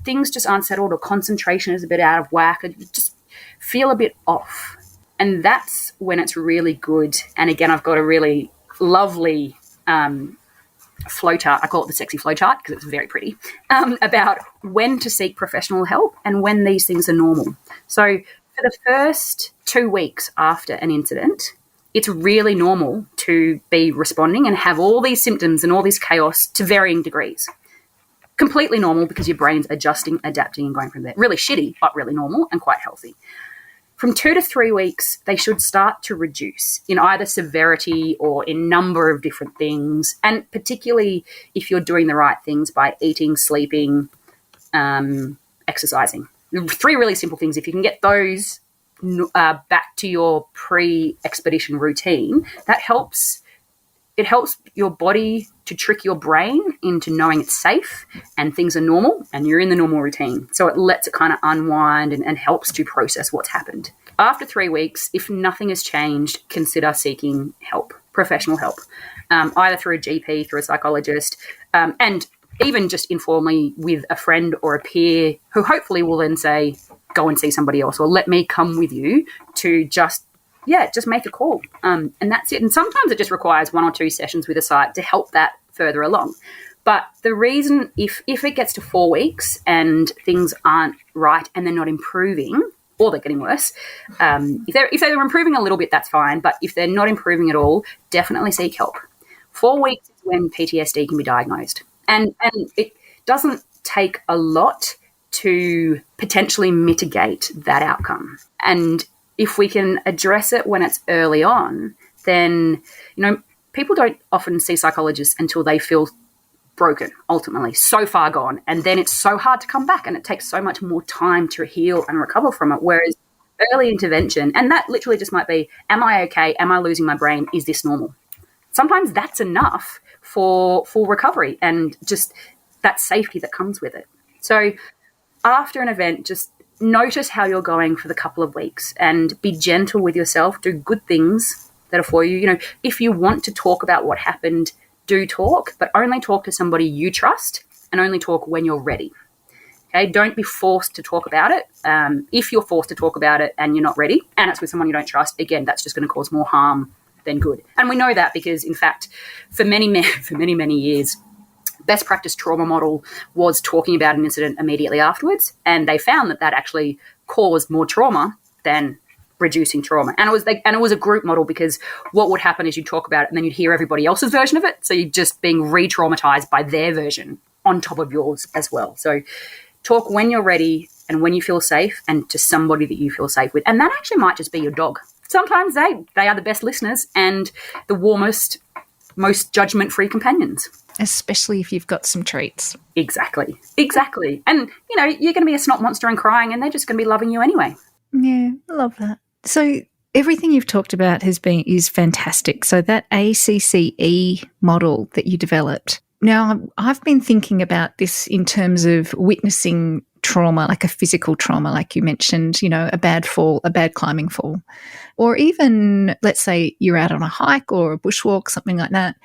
things just aren't settled, or concentration is a bit out of whack, and just feel a bit off. And that's when it's really good. And again, I've got a really lovely flowchart. I call it the sexy flowchart because it's very pretty, about when to seek professional help and when these things are normal. So for the first 2 weeks after an incident, it's really normal to be responding and have all these symptoms and all this chaos to varying degrees. Completely normal, because your brain's adjusting, adapting, and going from there. Really shitty, but really normal and quite healthy. From 2 to 3 weeks, they should start to reduce in either severity or in number of different things, and particularly if you're doing the right things by eating, sleeping, exercising. 3 really simple things. If you can get those back to your pre-expedition routine, that helps. It helps your body to trick your brain into knowing it's safe and things are normal and you're in the normal routine. So it lets it kind of unwind and helps to process what's happened. After 3 weeks, if nothing has changed, consider seeking help, professional help, either through a GP, through a psychologist, and even just informally with a friend or a peer who hopefully will then say, go and see somebody else, or let me come with you to just make a call. And that's it. And sometimes it just requires 1 or 2 sessions with a site to help that further along. But the reason, if it gets to 4 weeks and things aren't right and they're not improving, or they're getting worse, if they're improving a little bit, that's fine. But if they're not improving at all, definitely seek help. 4 weeks is when PTSD can be diagnosed. And it doesn't take a lot to potentially mitigate that outcome. And if we can address it when it's early on, then, people don't often see psychologists until they feel broken, ultimately, so far gone. And then it's so hard to come back, and it takes so much more time to heal and recover from it. Whereas early intervention, and that literally just might be, am I okay? Am I losing my brain? Is this normal? Sometimes that's enough for recovery and just that safety that comes with it. So after an event, just notice how you're going for the couple of weeks and be gentle with yourself. Do good things that are for you. If you want to talk about what happened, do talk, but only talk to somebody you trust, and only talk when you're ready. Okay, don't be forced to talk about it. If you're forced to talk about it and you're not ready, and it's with someone you don't trust, again, that's just going to cause more harm than good. And we know that because, in fact, for many years, best practice trauma model was talking about an incident immediately afterwards, and they found that actually caused more trauma than reducing trauma. And it was a group model, because what would happen is you'd talk about it and then you'd hear everybody else's version of it, so you're just being re-traumatized by their version on top of yours as well. So talk when you're ready and when you feel safe, and to somebody that you feel safe with. And that actually might just be your dog. Sometimes they are the best listeners and the warmest, most judgment-free companions. Especially if you've got some treats. Exactly. And, you're going to be a snot monster and crying, and they're just going to be loving you anyway. Yeah, I love that. So everything you've talked about is fantastic. So that ACCE model that you developed, Now, I've been thinking about this in terms of witnessing trauma, like a physical trauma, like you mentioned, a bad fall, a bad climbing fall. Or even, let's say you're out on a hike or a bushwalk, something like that.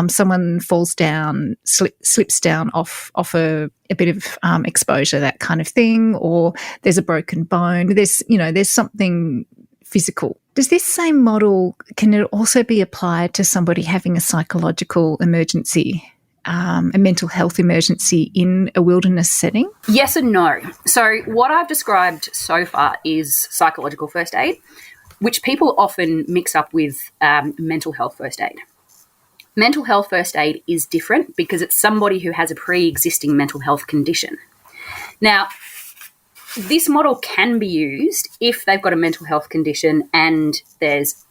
Someone falls down, slips down off a bit of exposure, that kind of thing. Or there's a broken bone. There's something physical. Does this same model, can it also be applied to somebody having a psychological emergency, a mental health emergency in a wilderness setting? Yes and no. So what I've described so far is psychological first aid, which people often mix up with mental health first aid. Mental health first aid is different because it's somebody who has a pre-existing mental health condition. Now, this model can be used if they've got a mental health condition and there's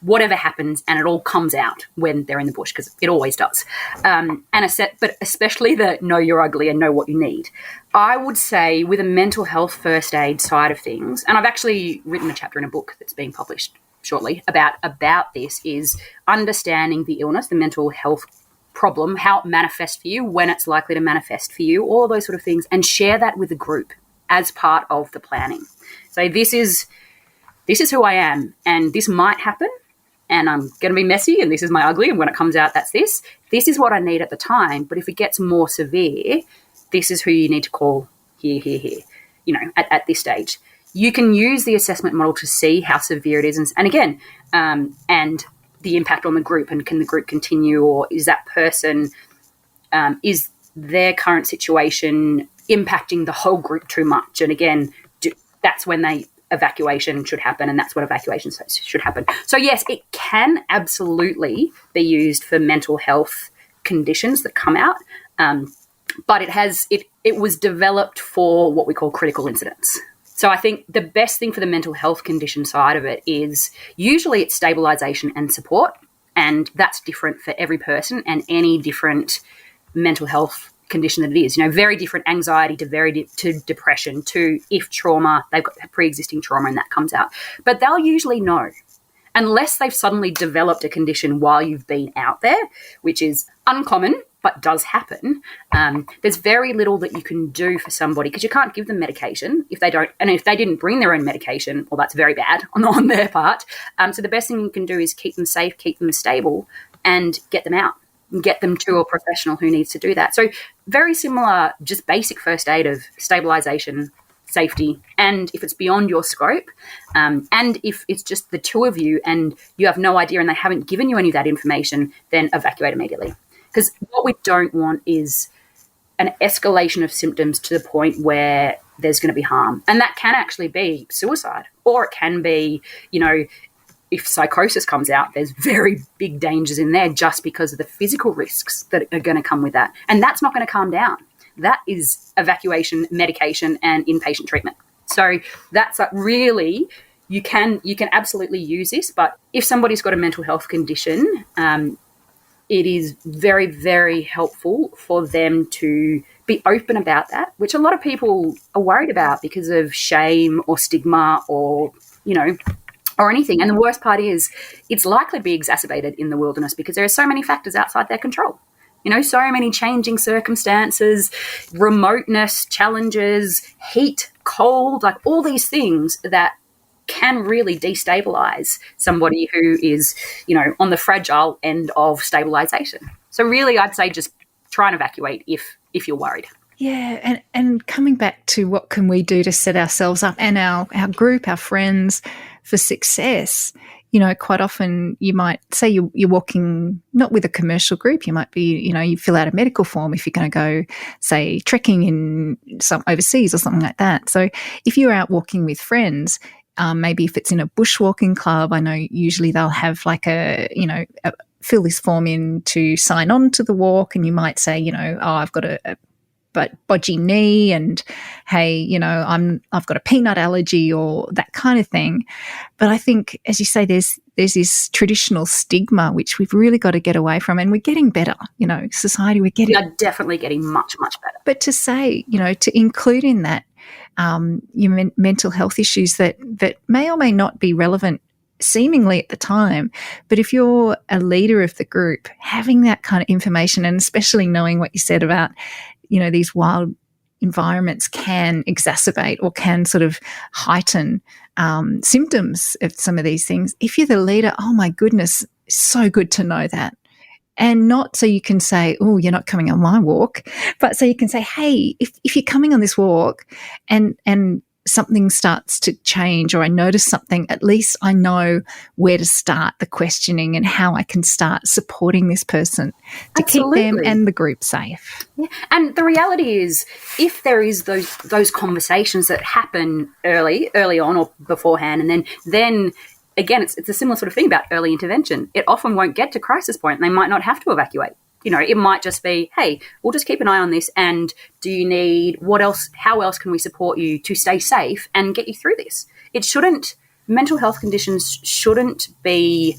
whatever happens and it all comes out when they're in the bush, because it always does. But especially the know you're ugly and know what you need. I would say with a mental health first aid side of things, and I've actually written a chapter in a book that's being published shortly about this, is understanding the illness, the mental health problem, how it manifests for you, when it's likely to manifest for you, all those sort of things, and share that with the group as part of the planning. So this is who I am, and this might happen, and I'm going to be messy, and this is my ugly, and when it comes out, that's this. This is what I need at the time, but if it gets more severe, this is who you need to call here, at this stage. You can use the assessment model to see how severe it is, and again, and the impact on the group, and can the group continue, or is that person, is their current situation impacting the whole group too much? And again, that's when evacuation should happen, and that's what evacuation should happen. So yes, it can absolutely be used for mental health conditions that come out, but it was developed for what we call critical incidents. So I think the best thing for the mental health condition side of it is usually it's stabilisation and support, and that's different for every person and any different mental health condition that it is. Very different anxiety to depression to if trauma, they've got pre-existing trauma and that comes out. But they'll usually know, unless they've suddenly developed a condition while you've been out there, which is uncommon but does happen. There's very little that you can do for somebody because you can't give them medication if they don't, and if they didn't bring their own medication, well, that's very bad on their part. So the best thing you can do is keep them safe, keep them stable, and get them out. Get them to a professional who needs to do that. So very similar, just basic first aid of stabilisation, safety, and if it's beyond your scope, and if it's just the two of you and you have no idea and they haven't given you any of that information, then evacuate immediately. Because what we don't want is an escalation of symptoms to the point where there's going to be harm. And that can actually be suicide, or it can be, if psychosis comes out, there's very big dangers in there just because of the physical risks that are going to come with that. And that's not going to calm down. That is evacuation, medication, and inpatient treatment. So that's really, you can absolutely use this, but if somebody's got a mental health condition, it is very, very helpful for them to be open about that, which a lot of people are worried about because of shame or stigma or anything. And the worst part is it's likely to be exacerbated in the wilderness because there are so many factors outside their control. So many changing circumstances, remoteness, challenges, heat, cold, like all these things that can really destabilize somebody who is, on the fragile end of stabilization. So really, I'd say just try and evacuate if you're worried. Yeah, and coming back to what can we do to set ourselves up and our group, our friends for success, quite often you might say you're walking not with a commercial group. You might be, you fill out a medical form if you're going to go, say, trekking in some overseas or something like that. So if you're out walking with friends, maybe if it's in a bushwalking club, I know usually they'll have like fill this form in to sign on to the walk, and you might say, I've got a bodgy knee, and hey, I've got a peanut allergy, or that kind of thing. But I think, as you say, there's this traditional stigma which we've really got to get away from, and we're getting better. Society, we are definitely getting much, much better. But to say, to include in that your mental health issues that may or may not be relevant seemingly at the time. But if you're a leader of the group, having that kind of information, and especially knowing what you said about, these wild environments can exacerbate or can sort of heighten symptoms of some of these things. If you're the leader, oh my goodness, so good to know that. And not so you can say, oh, you're not coming on my walk, but so you can say, hey, if you're coming on this walk and something starts to change, or I notice something, at least I know where to start the questioning and how I can start supporting this person to Absolutely. keep them and the group safe. Yeah. And the reality is, if there is those conversations that happen early on or beforehand, and then again, it's a similar sort of thing about early intervention. It often won't get to crisis point, and they might not have to evacuate. It might just be, hey, we'll just keep an eye on this, and do you need what else? How else can we support you to stay safe and get you through this? Mental health conditions shouldn't be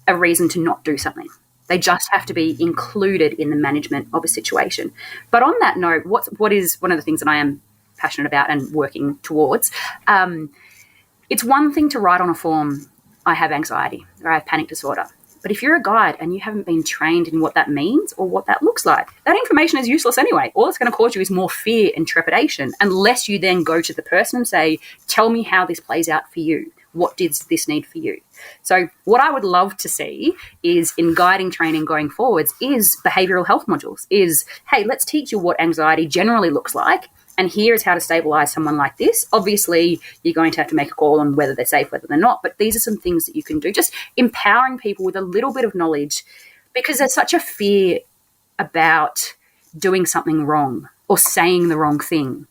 a reason to not do something. They just have to be included in the management of a situation. But on that note, what is one of the things that I am passionate about and working towards? It's one thing to write on a form, I have anxiety or I have panic disorder. But if you're a guide and you haven't been trained in what that means or what that looks like, that information is useless anyway. All it's going to cause you is more fear and trepidation, unless you then go to the person and say, tell me how this plays out for you. What does this need for you? So what I would love to see is in guiding training going forwards is behavioural health modules, is, hey, let's teach you what anxiety generally looks like. And here is how to stabilize someone like this. Obviously, you're going to have to make a call on whether they're safe, whether they're not. But these are some things that you can do. Just empowering people with a little bit of knowledge, because there's such a fear about doing something wrong or saying the wrong thing.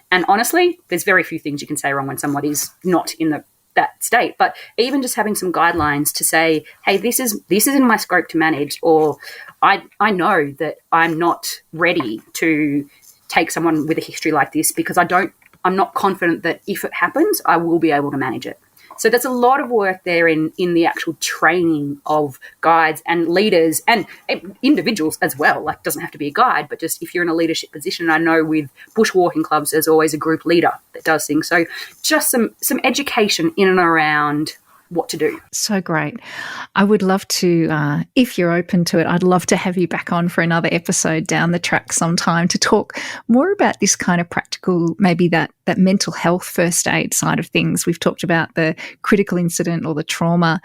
And honestly, there's very few things you can say wrong when somebody's not in that state. But even just having some guidelines to say, hey, this is in my scope to manage, or I know that I'm not ready to take someone with a history like this because I'm not confident that if it happens, I will be able to manage it. So there's a lot of work there in the actual training of guides and leaders and individuals as well. Like, it doesn't have to be a guide, but just if you're in a leadership position. I know with bushwalking clubs, there's always a group leader that does things. So just some education in and around what to do. So great. I would love to, if you're open to it, I'd love to have you back on for another episode down the track sometime to talk more about this kind of practical, maybe that mental health first aid side of things. We've talked about the critical incident or the trauma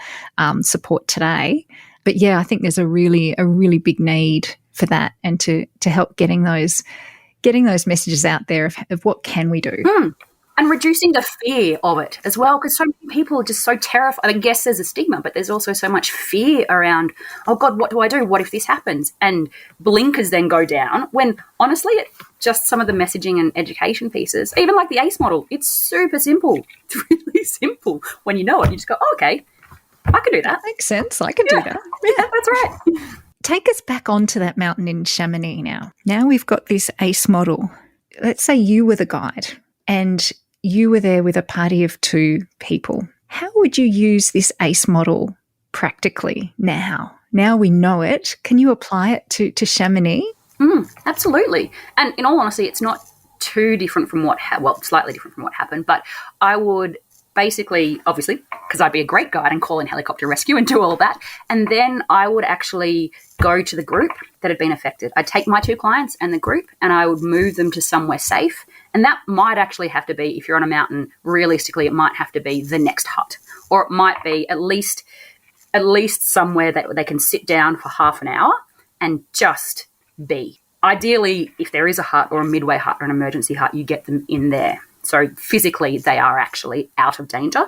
support today. But yeah, I think there's a really big need for that, and to help getting those messages out there of what can we do. And reducing the fear of it as well, because so many people are just so terrified. I guess there's a stigma, but there's also so much fear around, oh God, what do I do? What if this happens? And blinkers then go down, when honestly, it's just some of the messaging and education pieces, even like the ACE model, it's super simple. It's really simple. When you know it, you just go, oh, okay, I can do that. That makes sense. I can do that. Yeah, that's right. Take us back onto that mountain in Chamonix now. Now we've got this ACE model. Let's say you were the guide and you were there with a party of 2 people. How would you use this ACE model practically now? Now we know it. Can you apply it to Chamonix? Absolutely. And in all honesty, it's not too different from slightly different from what happened, but I would basically, obviously, because I'd be a great guide and call in helicopter rescue and do all of that. And then I would actually go to the group that had been affected. I'd take my 2 clients and the group, and I would move them to somewhere safe. And that might actually have to be, if you're on a mountain, realistically, it might have to be the next hut, or it might be at least somewhere that they can sit down for half an hour and just be. Ideally, if there is a hut or a midway hut or an emergency hut, you get them in there. So physically, they are actually out of danger.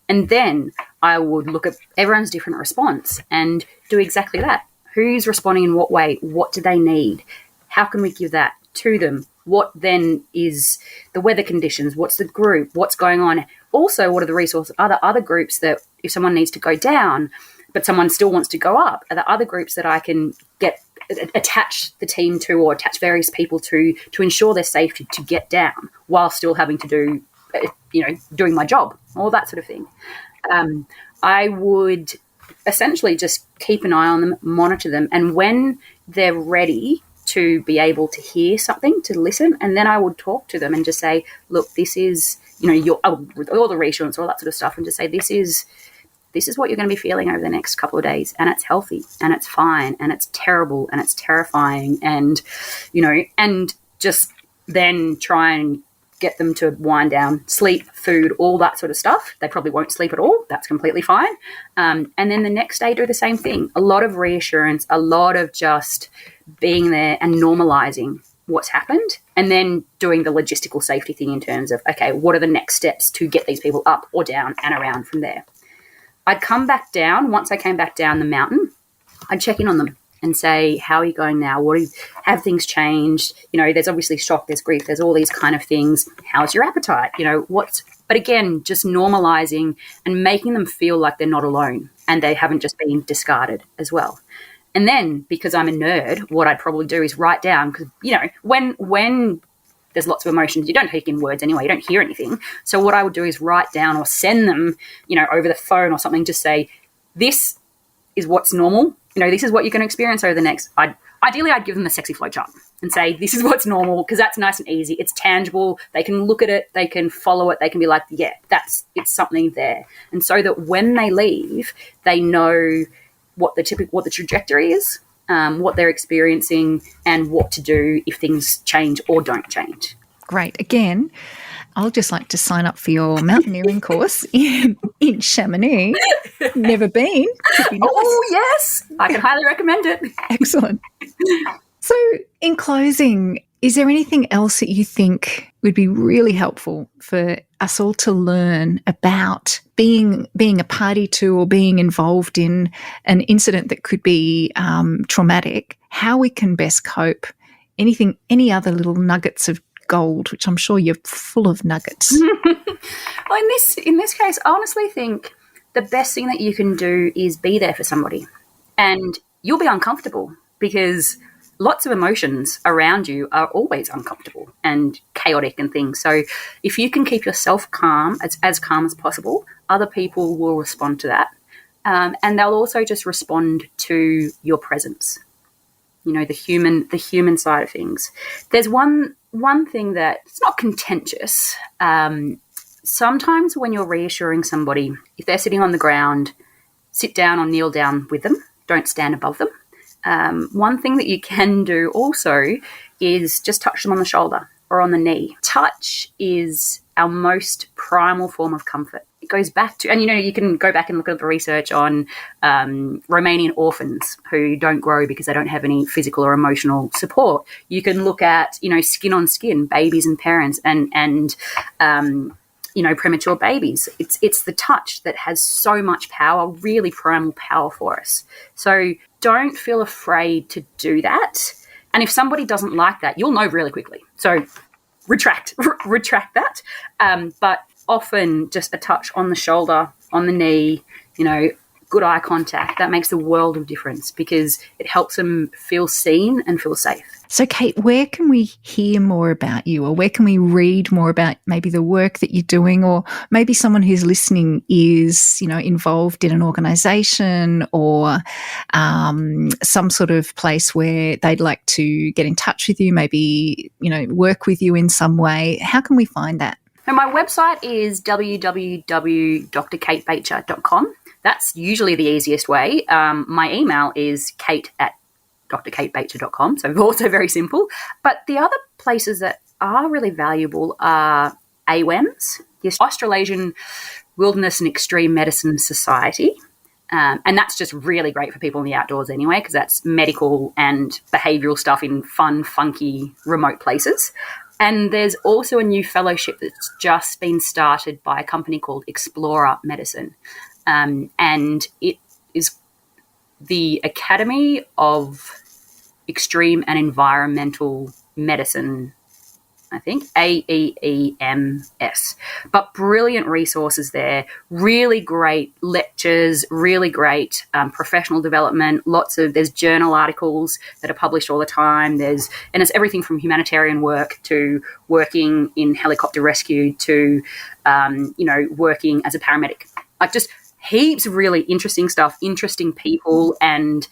And then I would look at everyone's different response and do exactly that. Who's responding in what way? What do they need? How can we give that to them? What then is the weather conditions? What's the group? What's going on? Also, what are the resources? Are there other groups that if someone needs to go down, but someone still wants to go up? Are there other groups that I can attach the team to, or attach various people to ensure their safety to get down while still having to do, doing my job, all that sort of thing. I would essentially just keep an eye on them, monitor them, and when they're ready to be able to hear something, to listen, and then I would talk to them and just say, look, this is, all the reassurance, all that sort of stuff, and just say, this is this is what you're going to be feeling over the next couple of days, and it's healthy and it's fine and it's terrible and it's terrifying, and, and just then try and get them to wind down, sleep, food, all that sort of stuff. They probably won't sleep at all. That's completely fine. And then the next day do the same thing. A lot of reassurance, a lot of just being there and normalizing what's happened, and then doing the logistical safety thing in terms of, okay, what are the next steps to get these people up or down and around from there. I'd come back down. Once I came back down the mountain, I'd check in on them and say, how are you going now? Have things changed? There's obviously shock, there's grief, there's all these kind of things. How's your appetite? But again, just normalizing and making them feel like they're not alone and they haven't just been discarded as well. And then, because I'm a nerd, what I'd probably do is write down, because, when there's lots of emotions, you don't take in words anyway, you don't hear anything. So what I would do is write down or send them, over the phone or something, just say, this is what's normal. This is what you're going to experience over the next, ideally I'd give them a sexy flow chart and say, this is what's normal, because that's nice and easy. It's tangible. They can look at it. They can follow it. They can be like, yeah, it's something there. And so that when they leave, they know what the trajectory is, what they're experiencing, and what to do if things change or don't change. Great. Again, I'll just like to sign up for your mountaineering course in Chamonix. Never been. Could be nice. Oh, yes. I can highly recommend it. Excellent. So in closing, is there anything else that you think would be really helpful for us all to learn about being a party to or being involved in an incident that could be traumatic, how we can best cope? Any other little nuggets of gold, which I'm sure you're full of nuggets? Well, in this case, I honestly think the best thing that you can do is be there for somebody, and you'll be uncomfortable because lots of emotions around you are always uncomfortable and chaotic and things. So if you can keep yourself calm, as calm as possible, other people will respond to that. And they'll also just respond to your presence, the human side of things. There's one thing that it's not contentious. Sometimes when you're reassuring somebody, if they're sitting on the ground, sit down or kneel down with them. Don't stand above them. One thing that you can do also is just touch them on the shoulder or on the knee. Touch is our most primal form of comfort. It goes back to, and you can go back and look at the research on Romanian orphans who don't grow because they don't have any physical or emotional support. You can look at, skin on skin, babies and parents and premature babies. It's the touch that has so much power, really primal power for us. So don't feel afraid to do that. And if somebody doesn't like that, you'll know really quickly. So retract that. But often just a touch on the shoulder, on the knee, good eye contact, that makes a world of difference because it helps them feel seen and feel safe. So, Kate, where can we hear more about you, or where can we read more about maybe the work that you're doing, or maybe someone who's listening is, involved in an organisation or some sort of place where they'd like to get in touch with you, maybe, work with you in some way? How can we find that? So my website is www.drkatebaecher.com. That's usually the easiest way. My email is kate@drkatebaecher.com, so also very simple. But the other places that are really valuable are AWEMS, the Australasian Wilderness and Extreme Medicine Society. And that's just really great for people in the outdoors anyway, because that's medical and behavioural stuff in fun, funky, remote places. And there's also a new fellowship that's just been started by a company called Explorer Medicine. And it is the Academy of Extreme and Environmental Medicine, I think, AEEMS. But brilliant resources there, really great lectures, really great professional development, there's journal articles that are published all the time. And it's everything from humanitarian work to working in helicopter rescue to, working as a paramedic. Like just heaps of really interesting stuff, interesting people, and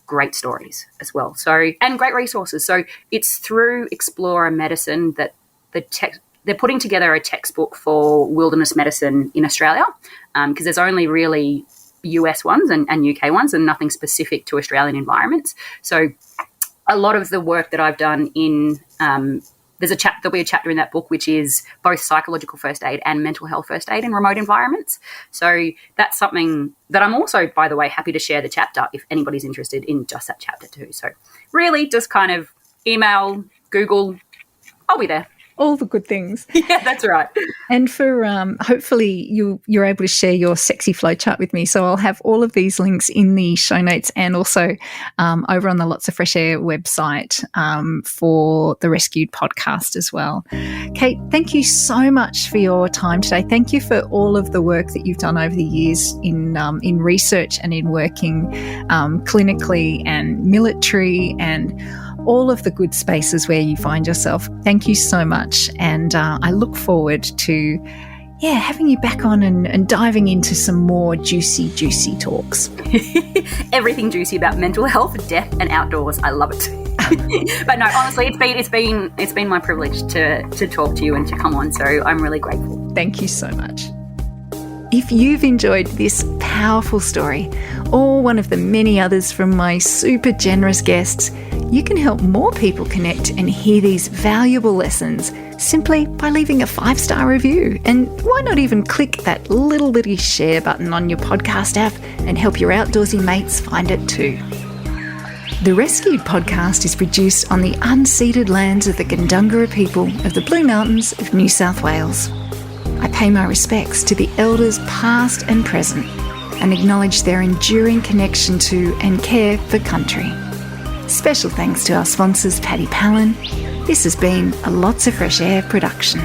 great stories as well. So, and great resources. So it's through Explorer Medicine that they're putting together a textbook for wilderness medicine in Australia, because there's only really US ones and UK ones, and nothing specific to Australian environments. So a lot of the work that I've done in there'll be a chapter in that book which is both psychological first aid and mental health first aid in remote environments. So that's something that I'm also, by the way, happy to share the chapter if anybody's interested in just that chapter too. So really just kind of email, Google, I'll be there. All the good things. Yeah, that's right. And for hopefully you're able to share your sexy flowchart with me. So I'll have all of these links in the show notes and also over on the Lots of Fresh Air website for the Rescued podcast as well. Kate, thank you so much for your time today. Thank you for all of the work that you've done over the years in research and in working clinically and military and all of the good spaces where you find yourself. Thank you so much. And I look forward to, having you back on and diving into some more juicy talks. Everything juicy about mental health, death and outdoors. I love it. But no, honestly, it's been my privilege to talk to you and to come on. So I'm really grateful. Thank you so much. If you've enjoyed this powerful story or one of the many others from my super generous guests, you can help more people connect and hear these valuable lessons simply by leaving a 5-star review. And why not even click that little bitty share button on your podcast app and help your outdoorsy mates find it too. The Rescued podcast is produced on the unceded lands of the Gundungurra people of the Blue Mountains of New South Wales. I pay my respects to the elders past and present and acknowledge their enduring connection to and care for country. Special thanks to our sponsors, Paddy Palin. This has been a Lots of Fresh Air production.